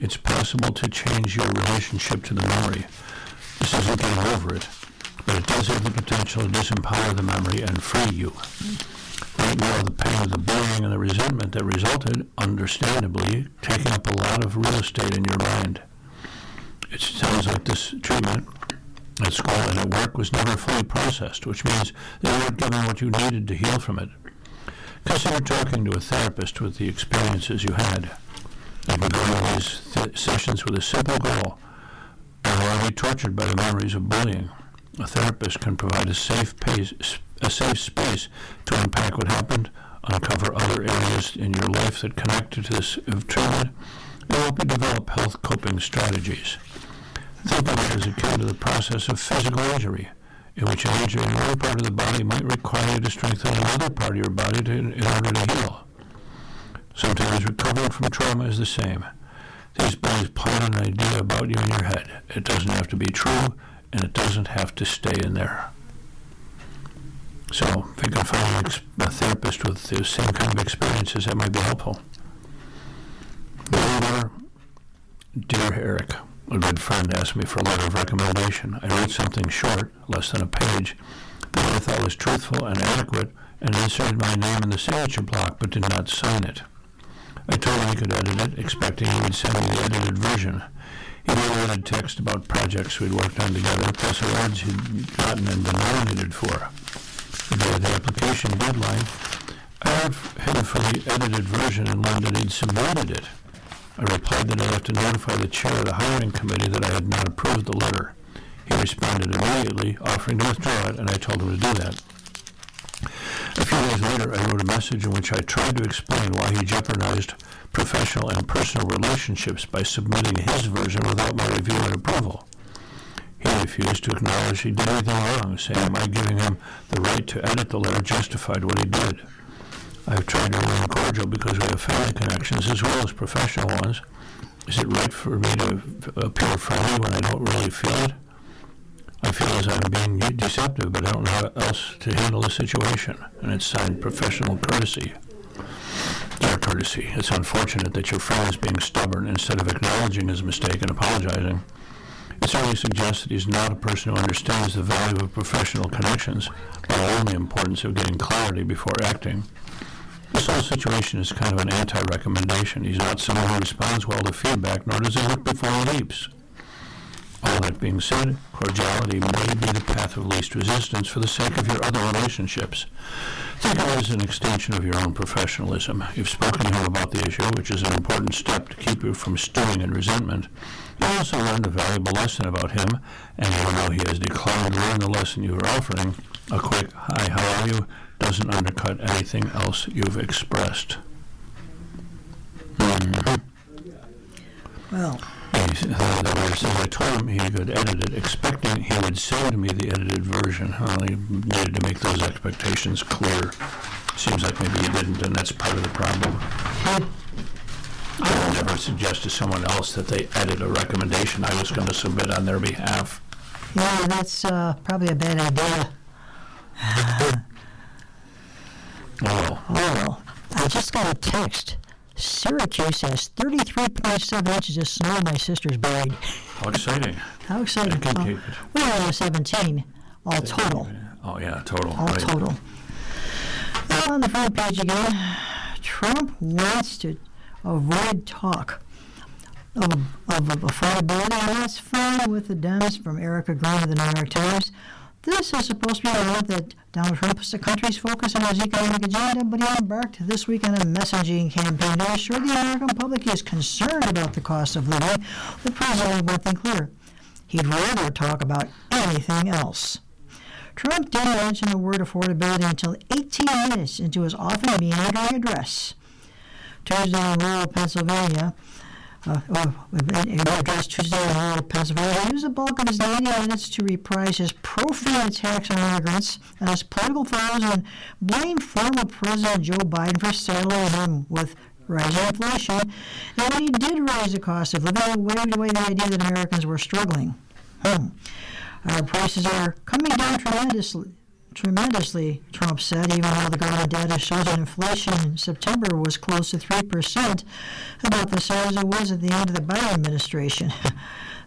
it's possible to change your relationship to the memory. This isn't getting over it, but it does have the potential to disempower the memory and free you. Right now, the pain of the bullying and the resentment that resulted, understandably, taking up a lot of real estate in your mind. It sounds like this treatment at school and at work was never fully processed, which means they weren't given what you needed to heal from it. Consider talking to a therapist with the experiences you had. I've been going to these sessions with a simple goal. I'm already tortured by the memories of bullying. A therapist can provide a safe space to unpack what happened, uncover other areas in your life that connect to this treatment, and help you develop health coping strategies. Think of it as akin to the process of physical injury, in which an injury in one part of the body might require you to strengthen another part of your body in order to heal. Sometimes recovering from trauma is the same. These bodies plant an idea about you in your head. It doesn't have to be true, and it doesn't have to stay in there. So if you can find a therapist with the same kind of experiences, that might be helpful. Dear Eric, a good friend asked me for a letter of recommendation. I wrote something short, less than a page, that I thought was truthful and adequate, and inserted my name in the signature block, but did not sign it. I told him he could edit it, expecting he would send me the edited version. He wrote a text about projects we'd worked on together, plus awards he'd gotten and been nominated for. The day of the application deadline, I heard from the edited version and learned that he'd submitted it. I replied that I'd have to notify the chair of the hiring committee that I had not approved the letter. He responded immediately, offering to withdraw it, and I told him to do that. A few days later, I wrote a message in which I tried to explain why he jeopardized professional and personal relationships by submitting his version without my review and approval. He refused to acknowledge he did anything wrong, saying my giving him the right to edit the letter justified what he did. I've tried to remain cordial because we have family connections as well as professional ones. Is it right for me to appear friendly when I don't really feel it? I feel as I'm being deceptive, but I don't know how else to handle the situation, and it's signed professional courtesy. Dear Courtesy, it's unfortunate that your friend is being stubborn instead of acknowledging his mistake and apologizing. It certainly suggests that he's not a person who understands the value of professional connections, let alone the importance of getting clarity before acting. This whole situation is kind of an anti-recommendation. He's not someone who responds well to feedback, nor does he look before he leaps. All that being said, cordiality may be the path of least resistance for the sake of your other relationships. Think of it as an extension of your own professionalism. You've spoken to him about the issue, which is an important step to keep you from stewing in resentment. You also learned a valuable lesson about him, and even though he has declined to learn the lesson you are offering, a quick "Hi, how are you?" doesn't undercut anything else you've expressed. Well, I told him he could edit it, expecting he would send me the edited version. Well, he needed to make those expectations clear. Seems like maybe he didn't, and that's part of the problem. I would never suggest to someone else that they edit a recommendation I was going to submit on their behalf. yeah, that's probably a bad idea. Well, I just got a text. Syracuse has 33.7 inches of snow. My sister's buried. how exciting. How exciting. I can keep it. We only have 17, all total. Oh, yeah, total. All right. total. Now on the front page again, Trump wants to avoid talk of affordability, and that's fine with the Dems, from Erica Green of the New York Times. This is supposed to be a note that Donald Trump is the country's focus on his economic agenda, but he embarked this week on a messaging campaign to assure the American public he is concerned about the cost of living. The president made one thing clear: he'd rather talk about anything else. Trump didn't mention the word affordability until 18 minutes into his often meandering address. Tuesday in rural Pennsylvania, he used the bulk of his 90 minutes to reprise his profane attacks on immigrants and his political foes, and blamed former President Joe Biden for saddling him with rising inflation. And when he did raise the cost of living, he waved away the idea that Americans were struggling. Our prices are coming down tremendously, Trump said, even though the government data shows that inflation in September was close to 3%, about the size it was at the end of the Biden administration.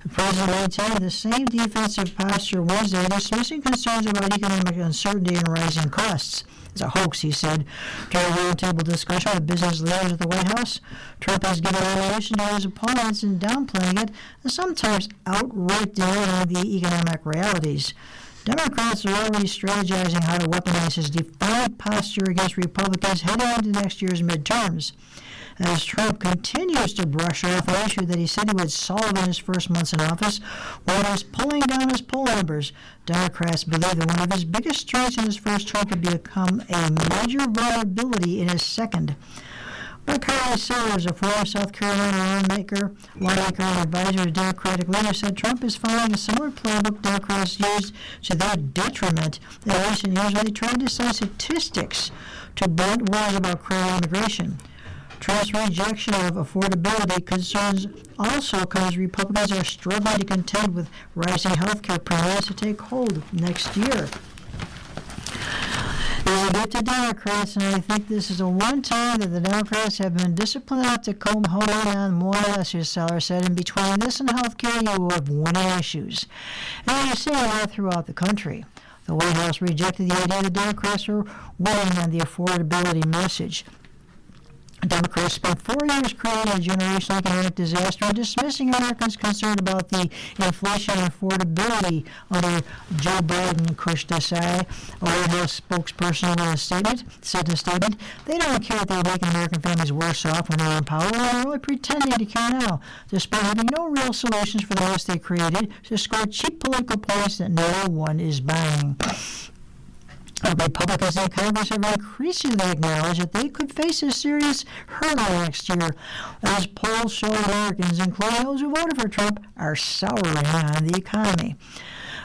The president maintained the same defensive posture Wednesday, dismissing concerns about economic uncertainty and rising costs. It's a hoax, he said, during a roundtable discussion with business leaders at the White House. Trump has given ammunition to his opponents in downplaying it and sometimes outright denying the economic realities. Democrats are already strategizing how to weaponize his defiant posture against Republicans heading into next year's midterms. as Trump continues to brush off an issue that he said he would solve in his first months in office while he was pulling down his poll numbers. Democrats believe that one of his biggest strengths in his first term could become a major vulnerability in his second. Carly Sellers, a former South Carolina lawmaker and advisor to Democratic leaders, said Trump is following a similar playbook Democrats used to their detriment in recent years when they tried to cite statistics to blunt worries about crowded immigration. Trump's rejection of affordability concerns also comes as Republicans are struggling to contend with rising health care premiums to take hold next year. There's a gift to Democrats, and I think this is the one time that the Democrats have been disciplined enough to come home on more or less, Sellers said. In between this and health care, you will have winning issues. And you're seeing that throughout the country. The White House rejected the idea that Democrats are winning on the affordability message. Democrats spent 4 years creating a generational economic disaster and dismissing Americans concerned about the inflation and affordability under Joe Biden, Kush Desai, a White House spokesperson said in a statement, they don't care that they're making American families worse off when they're in power, they're only pretending to care now, despite having no real solutions for the mess they created to score cheap political points that no one is buying. Republicans in Congress have increasingly acknowledged that they could face a serious hurdle next year, as polls show Americans, including those who voted for Trump, are souring on the economy.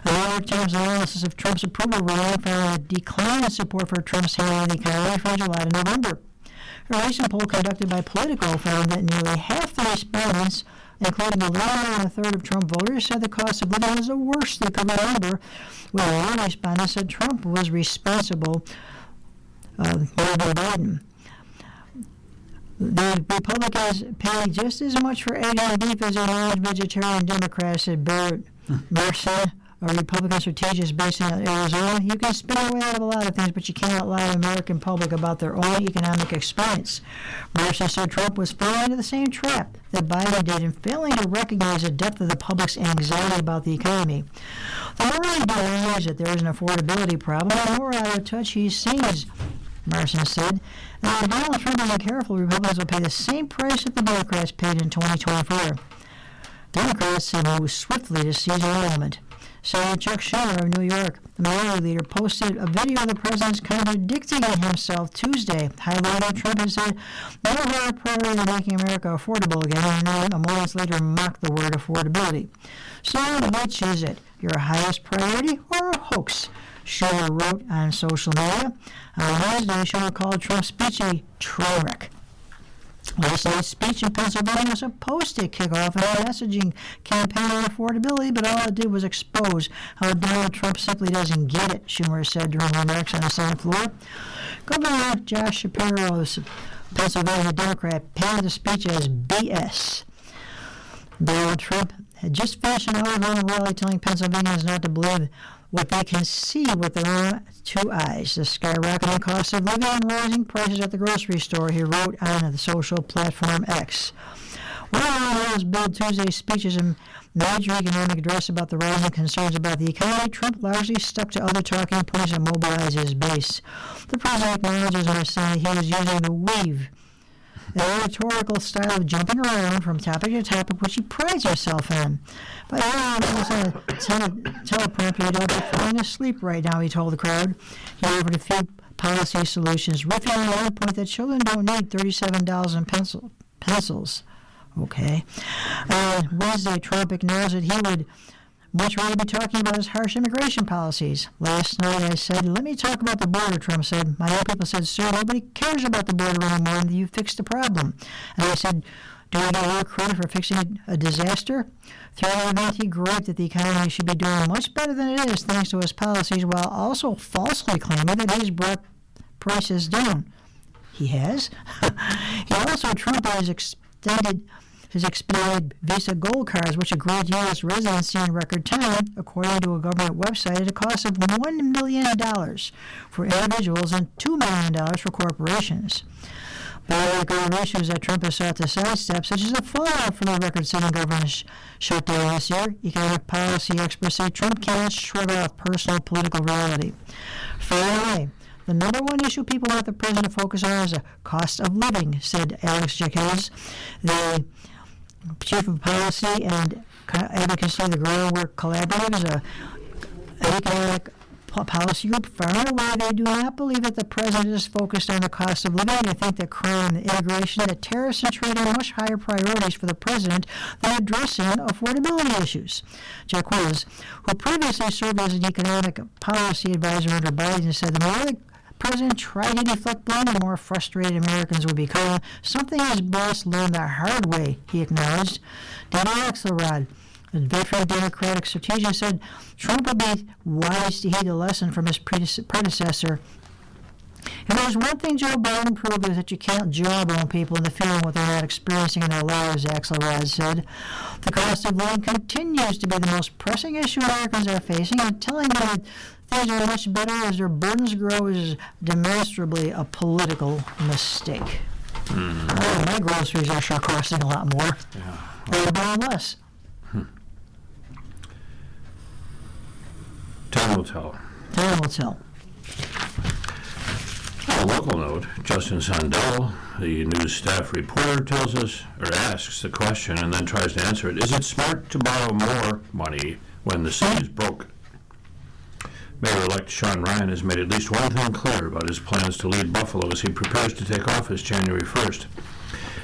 The New York Times analysis of Trump's approval rating found a decline in support for Trump's handling of the economy from July to November. A recent poll conducted by Politico found that nearly half the respondents, including a little more than a third of Trump voters, said the cost of living was the worst they could remember, while one respondent said Trump was responsible more than Biden. The Republicans pay just as much for eggs and beef as a non-vegetarian Democrat, said Barrett Mercer, a Republican strategist based in Arizona. You can spin your way out of a lot of things, but you cannot lie to the American public about their own economic experience. Mercer said Trump was falling into the same trap that Biden did in failing to recognize the depth of the public's anxiety about the economy. The more he believes that there is an affordability problem, the more out of touch he seems, Mercer said. And if Donald Trump isn't careful, Republicans will pay the same price that the Democrats paid in 2024. Democrats have moved swiftly to seize an element. Senator Chuck Schumer of New York, the minority leader, posted a video of the president contradicting himself Tuesday, highlighting Trump and said, "Never heard a priority than making America affordable again," and then a moment later mocked the word affordability. So which is it, your highest priority or a hoax? Schumer wrote on social media. On Wednesday, Schumer called Trump's speech a train wreck. Last night's speech in Pennsylvania was supposed to kick off a messaging campaign on affordability, but all it did was expose how Donald Trump simply doesn't get it, Schumer said during remarks on the Senate floor. Governor Josh Shapiro, a Pennsylvania Democrat, painted the speech as BS. Donald Trump had just finished an hour-long rally telling Pennsylvanians not to believe what they can see with their own two eyes, the skyrocketing cost of living and rising prices at the grocery store, he wrote on the social platform X. One of those Bill Tuesday's speeches and major economic address about the rising concerns about the economy, Trump largely stuck to other talking points and mobilized his base. The president acknowledges in his saying he was using the weave, the rhetorical style of jumping around from topic to topic, which he prides himself on. But everyone was on a teleprompter without falling asleep right now, he told the crowd. He offered a few policy solutions, riffing on the point that children don't need $37 in pencils. Okay. Wednesday, Trump acknowledged that he would much rather be talking about his harsh immigration policies. Last night I said, let me talk about the border, Trump said. My own people said, sir, nobody cares about the border anymore, and you fixed the problem. And I said, do we get a little credit for fixing a disaster? Through the event, he griped that the economy should be doing much better than it is thanks to his policies, while also falsely claiming that he's brought prices down. He has? He also, Trump has extended his expanded Visa Gold cards, which grant U.S. residency in record time, according to a government website, at a cost of $1 million for individuals and $2 million for corporations. But other issues that Trump has sought to sidestep, such as the fallout from the record-setting government shutdown this year, economic policy experts say Trump cannot shrug off personal political reality. Finally, the number one issue people want the president to focus on is the cost of living, said Alex Jacquez, the chief of policy and advocacy of the Groundwork Collaborative, an economic policy group. Far and away, they do not believe that the president is focused on the cost of living. They think that crime, immigration, that tariffs and trade are much higher priorities for the president than addressing affordability issues. Jacquez, who previously served as an economic policy advisor under Biden, said the more the president tried to deflect blame, the more frustrated Americans would become. Something his boss learned the hard way, he acknowledged. Dan Axelrod, a veteran Democratic strategist, said Trump would be wise to heed a lesson from his predecessor. If there's one thing Joe Biden proved is that you can't jawbone people into feeling what they're not experiencing in their lives, Axelrod said. The cost of living continues to be the most pressing issue Americans are facing, and telling them that things are much better as their burdens grow is demonstrably a political mistake. My groceries are sure costing a lot more. They're buying less. Time will tell. Time will tell. On a local note, Justin Sandell, the news staff reporter, tells us, or asks the question and then tries to answer it, is it smart to borrow more money when the city is broke? Mayor-elect Sean Ryan has made at least one thing clear about his plans to lead Buffalo as he prepares to take office January 1st.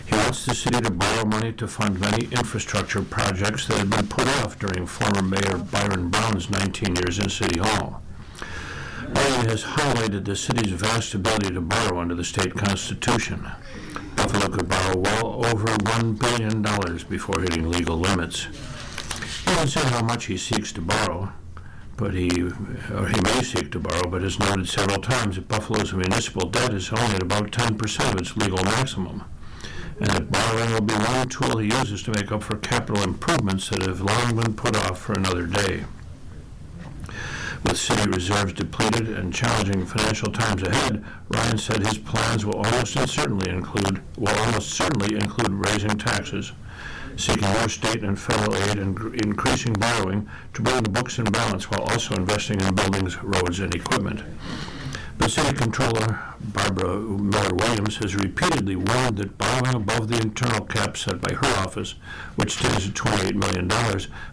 He wants the city to borrow money to fund many infrastructure projects that had been put off during former Mayor Byron Brown's 19 years in City Hall. Ryan has highlighted the city's vast ability to borrow under the state constitution. Buffalo could borrow well over $1 billion before hitting legal limits. He hasn't said how much he seeks to borrow, but he may seek to borrow, but has noted several times that Buffalo's municipal debt is only at about 10% of its legal maximum, and that borrowing will be one tool he uses to make up for capital improvements that have long been put off for another day. With city reserves depleted and challenging financial times ahead, Ryan said his plans will almost certainly include raising taxes, seeking more state and federal aid, and increasing borrowing to bring the books in balance while also investing in buildings, roads, and equipment. But City Controller Barbara Miller-Williams has repeatedly warned that borrowing above the internal cap set by her office, which stands at $28 million,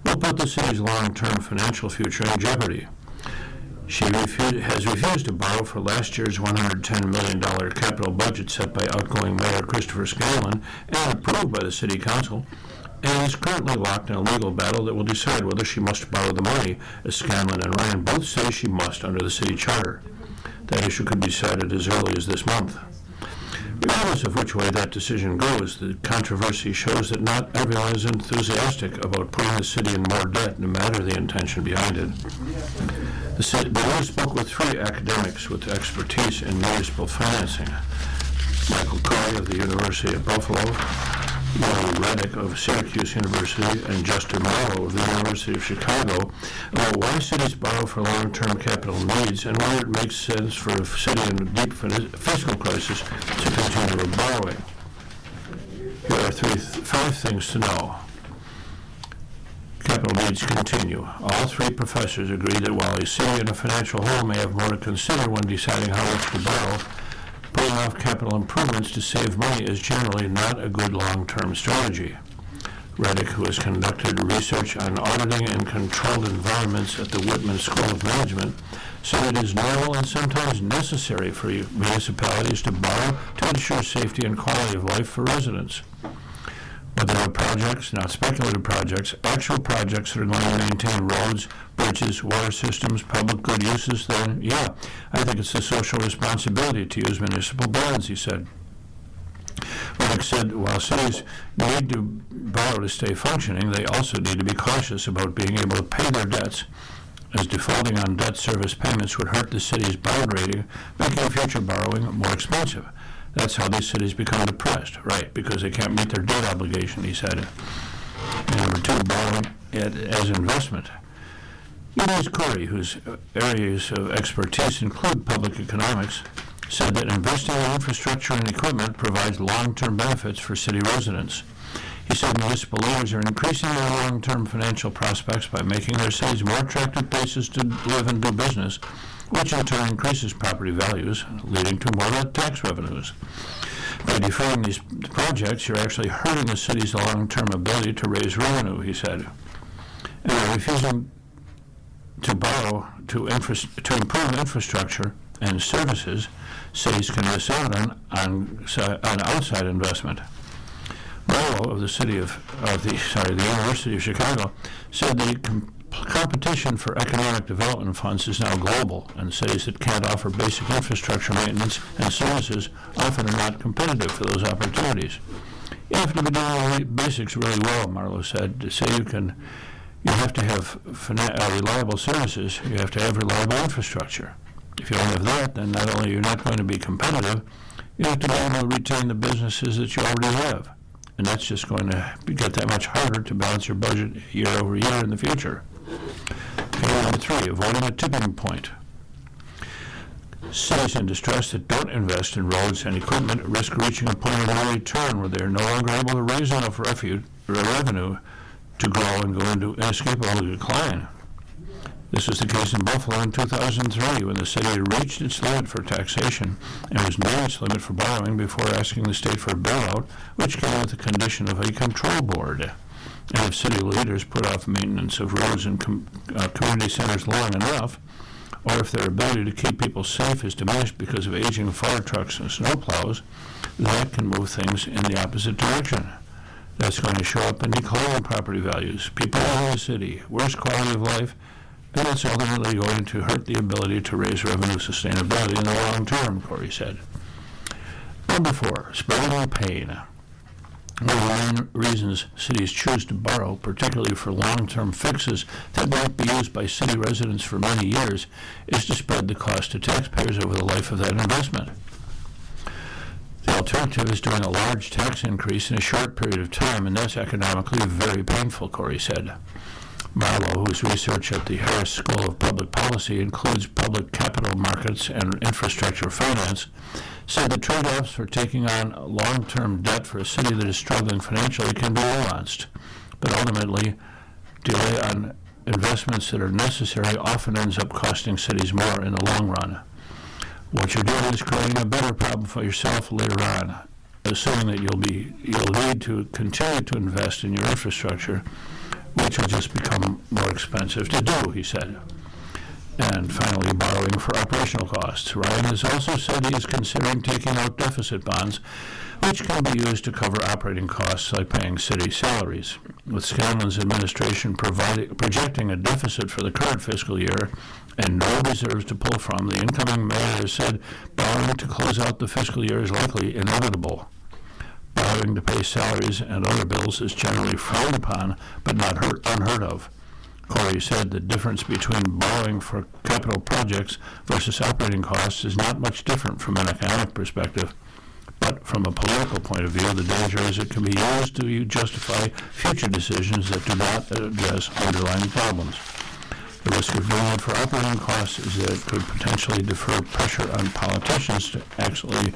will put the city's long-term financial future in jeopardy. She has refused to borrow for last year's $110 million capital budget set by outgoing Mayor Christopher Scanlon and approved by the City Council, and is currently locked in a legal battle that will decide whether she must borrow the money, as Scanlon and Ryan both say she must under the city charter. That issue could be decided as early as this month. Regardless of which way that decision goes, the controversy shows that not everyone is enthusiastic about putting the city in more debt, no matter the intention behind it. The board spoke with 3 academics with expertise in municipal financing: Michael Curry of the University of Buffalo, Laurie Reddick of Syracuse University, and Justin Morrow of the University of Chicago, about why cities borrow for long-term capital needs and whether it makes sense for a city in a deep fiscal crisis to continue with borrowing. Here are 5 things to know. Capital needs continue. All 3 professors agree that while a city in a financial hole may have more to consider when deciding how much to borrow, putting off capital improvements to save money is generally not a good long-term strategy. Reddick, who has conducted research on auditing and controlled environments at the Whitman School of Management, said it is normal and sometimes necessary for municipalities to borrow to ensure safety and quality of life for residents. Whether they're projects, not speculative projects, actual projects that are going to maintain roads, bridges, water systems, public good uses, then, yeah, I think it's a social responsibility to use municipal bonds, he said. Reddick said while cities need to borrow to stay functioning, they also need to be cautious about being able to pay their debts, as defaulting on debt service payments would hurt the city's bond rating, making future borrowing more expensive. That's how these cities become depressed, right, because they can't meet their debt obligation, he said. And number 2, borrowing as investment. Eloise Corey, whose areas of expertise include public economics, said that investing in infrastructure and equipment provides long-term benefits for city residents. He said municipal leaders are increasing their long-term financial prospects by making their cities more attractive places to live and do business, which in turn increases property values, leading to more tax revenues. By deferring these projects, you're actually hurting the city's long-term ability to raise revenue, he said. And by refusing to borrow to improve infrastructure and services, cities can miss out on outside investment. Marlowe of the University of Chicago said the competition for economic development funds is now global, and cities that can't offer basic infrastructure maintenance and services often are not competitive for those opportunities. You have to be doing the basics really well, Marlowe said. To say you have to have reliable services, you have to have reliable infrastructure. If you don't have that, then not only you're not going to be competitive, you have to be able to retain the businesses that you already have. And that's just going to get that much harder to balance your budget year over year in the future. Okay, number 3, avoiding a tipping point. Cities in distress that don't invest in roads and equipment risk reaching a point of no return where they are no longer able to raise enough revenue to grow and go into inescapable decline. This was the case in Buffalo in 2003 when the city had reached its limit for taxation and was near its limit for borrowing before asking the state for a bailout, which came with the condition of a control board. And if city leaders put off maintenance of roads and community centers long enough, or if their ability to keep people safe is diminished because of aging fire trucks and snowplows, that can move things in the opposite direction. That's going to show up in declining property values, people in the city, worse quality of life, and it's ultimately going to hurt the ability to raise revenue sustainability in the long term, Corey said. Number 4, spreading pain. One of the main reasons cities choose to borrow, particularly for long-term fixes that won't be used by city residents for many years, is to spread the cost to taxpayers over the life of that investment. The alternative is doing a large tax increase in a short period of time, and that's economically very painful, Corey said. Marlowe, whose research at the Harris School of Public Policy includes public capital markets and infrastructure finance, said the trade-offs for taking on long-term debt for a city that is struggling financially can be nuanced, but ultimately, delay on investments that are necessary often ends up costing cities more in the long run. What you're doing is creating a better problem for yourself later on, assuming that you'll need to continue to invest in your infrastructure, which will just become more expensive to do, he said. And finally, borrowing for operational costs. Ryan has also said he is considering taking out deficit bonds, which can be used to cover operating costs like paying city salaries. With Scanlon's administration projecting a deficit for the current fiscal year and no reserves to pull from, the incoming mayor has said borrowing to close out the fiscal year is likely inevitable. Borrowing to pay salaries and other bills is generally frowned upon, but not unheard of. Corey said the difference between borrowing for capital projects versus operating costs is not much different from an economic perspective, but from a political point of view, the danger is it can be used to justify future decisions that do not address underlying problems. The risk of doing it for operating costs is that it could potentially defer pressure on politicians to actually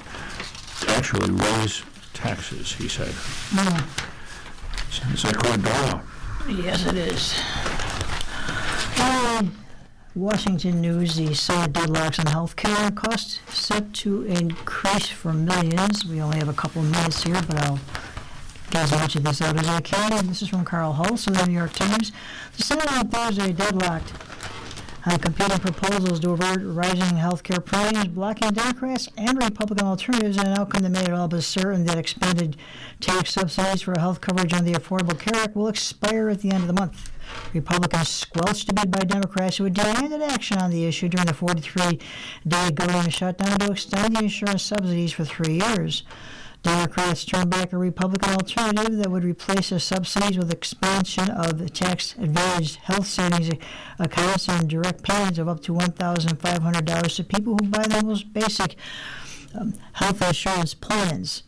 raise taxes, he said. Sounds like we're done. Yes, it is. Washington News, the Senate deadlocks on health care costs set to increase for millions. We only have a couple of minutes here, but I'll get as much of this out as I can. This is from Carl Hulse of the New York Times. The Senate on Thursday deadlocked on competing proposals to avert rising health care premiums, blocking Democrats and Republican alternatives in an outcome that made it all but certain that expanded tax subsidies for health coverage under the Affordable Care Act will expire at the end of the month. Republicans squelched a bid by Democrats who had demanded action on the issue during the 43-day government shutdown to extend the insurance subsidies for 3 years. Democrats turned back a Republican alternative that would replace the subsidies with expansion of tax-advantaged health savings accounts and direct payments of up to $1,500 to people who buy the most basic health insurance plans.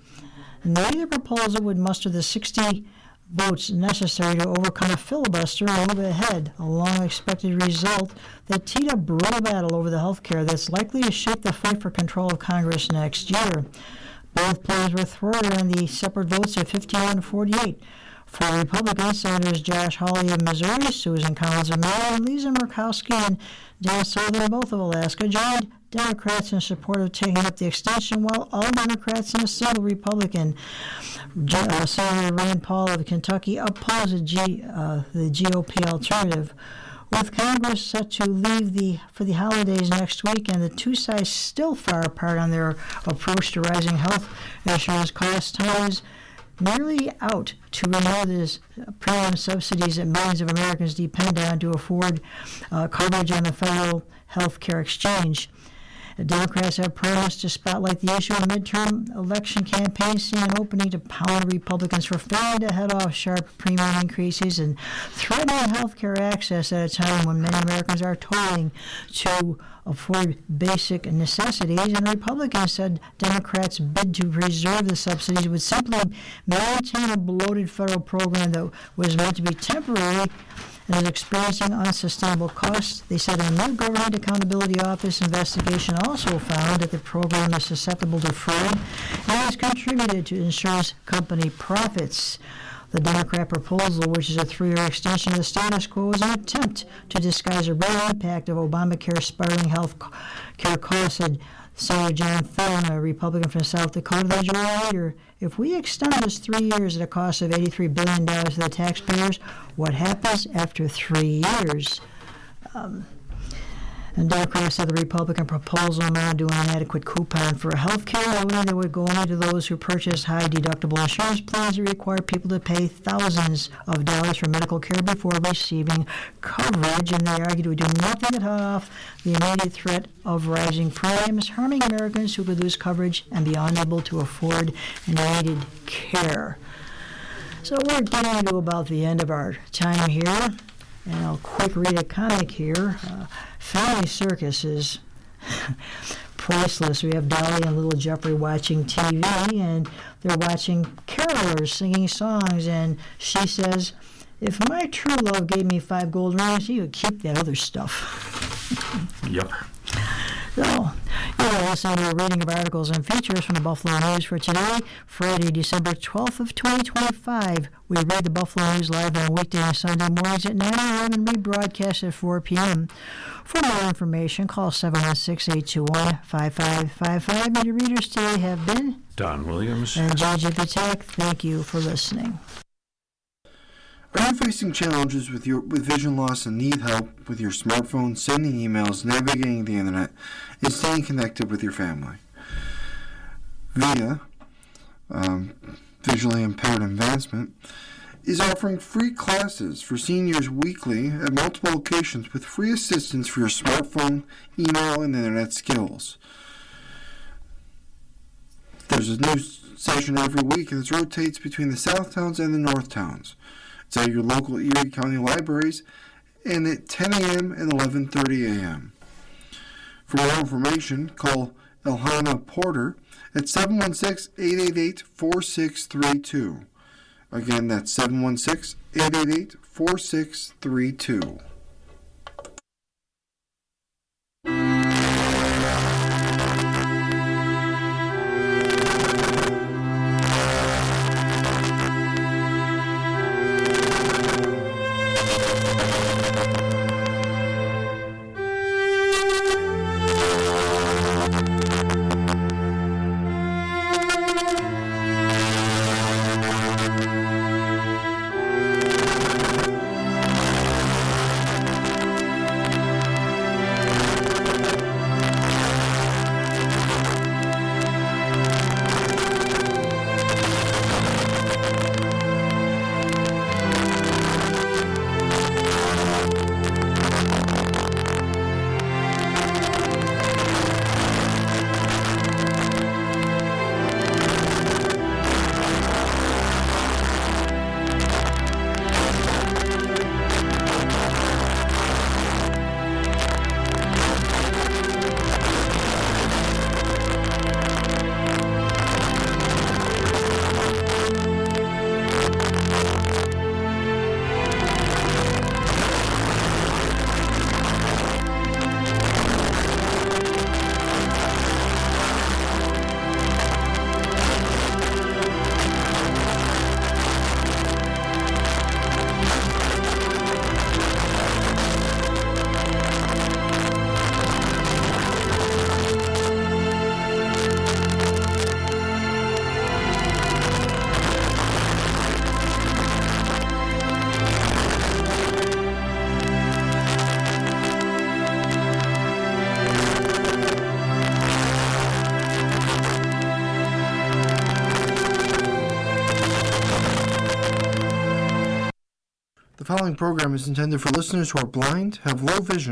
Neither proposal would muster the 60 votes necessary to overcome a filibuster and move ahead, a long-expected result that teed up brutal battle over the health care that's likely to shape the fight for control of Congress next year. Both plans were thwarted on the separate votes of 51 to 48. For Republicans, Senators Josh Hawley of Missouri, Susan Collins of Maryland, Lisa Murkowski, and Dan Sullivan, both of Alaska, joined Democrats in support of taking up the extension, while all Democrats and a single Republican, Senator Rand Paul of Kentucky, opposed the GOP alternative. With Congress set to leave for the holidays next week and the two sides still far apart on their approach to rising health insurance costs, time is nearly out to renew the premium subsidies that millions of Americans depend on to afford coverage on the federal health care exchange. The Democrats have promised to spotlight the issue in the midterm election campaign, seeing an opening to pound Republicans for failing to head off sharp premium increases and threatening health care access at a time when many Americans are toiling to afford basic necessities. And Republicans said Democrats' bid to preserve the subsidies would simply maintain a bloated federal program that was meant to be temporary and is experiencing unsustainable costs. They said a new Government Accountability Office investigation also found that the program is susceptible to fraud and has contributed to insurance company profits. The Democrat proposal, which is a 3-year extension of the status quo, is an attempt to disguise the real impact of Obamacare's spiraling health care costs, said Senator John Thune, a Republican from South Dakota. The majority leader, if we extend this 3 years at a cost of $83 billion to the taxpayers, what happens after 3 years? And Democrats said the Republican proposal amounted to an inadequate coupon for health care, knowing that would go only to those who purchase high-deductible insurance plans that require people to pay thousands of dollars for medical care before receiving coverage. And they argued it would do nothing to head off the immediate threat of rising premiums, harming Americans who could lose coverage and be unable to afford needed care. So we're getting into about the end of our time here. And I'll quick read a comic here. Family Circus is priceless. We have Dolly and little Jeffrey watching TV, and they're watching carolers singing songs, and she says, if my true love gave me 5 gold rings, he would keep that other stuff. Yep. So, you're listening to a reading of articles and features from the Buffalo News for today, Friday, December 12th of 2025. We read the Buffalo News live on weekday and Sunday mornings at 9 a.m. and rebroadcast at 4 p.m. For more information, call 716-821-5555. And your readers today have been Don Williams and J.J. Patek. Thank you for listening. Are you facing challenges with vision loss and need help with your smartphone, sending emails, navigating the internet, and staying connected with your family? VIA, Visually Impaired Advancement, is offering free classes for seniors weekly at multiple locations with free assistance for your smartphone, email, and internet skills. There's a new session every week, and it rotates between the South Towns and the North Towns. It's at your local Erie County libraries and at 10 a.m. and 11:30 a.m. For more information, call Elhana Porter at 716-888-4632. Again, that's 716-888-4632. following program is intended for listeners who are blind, have low vision,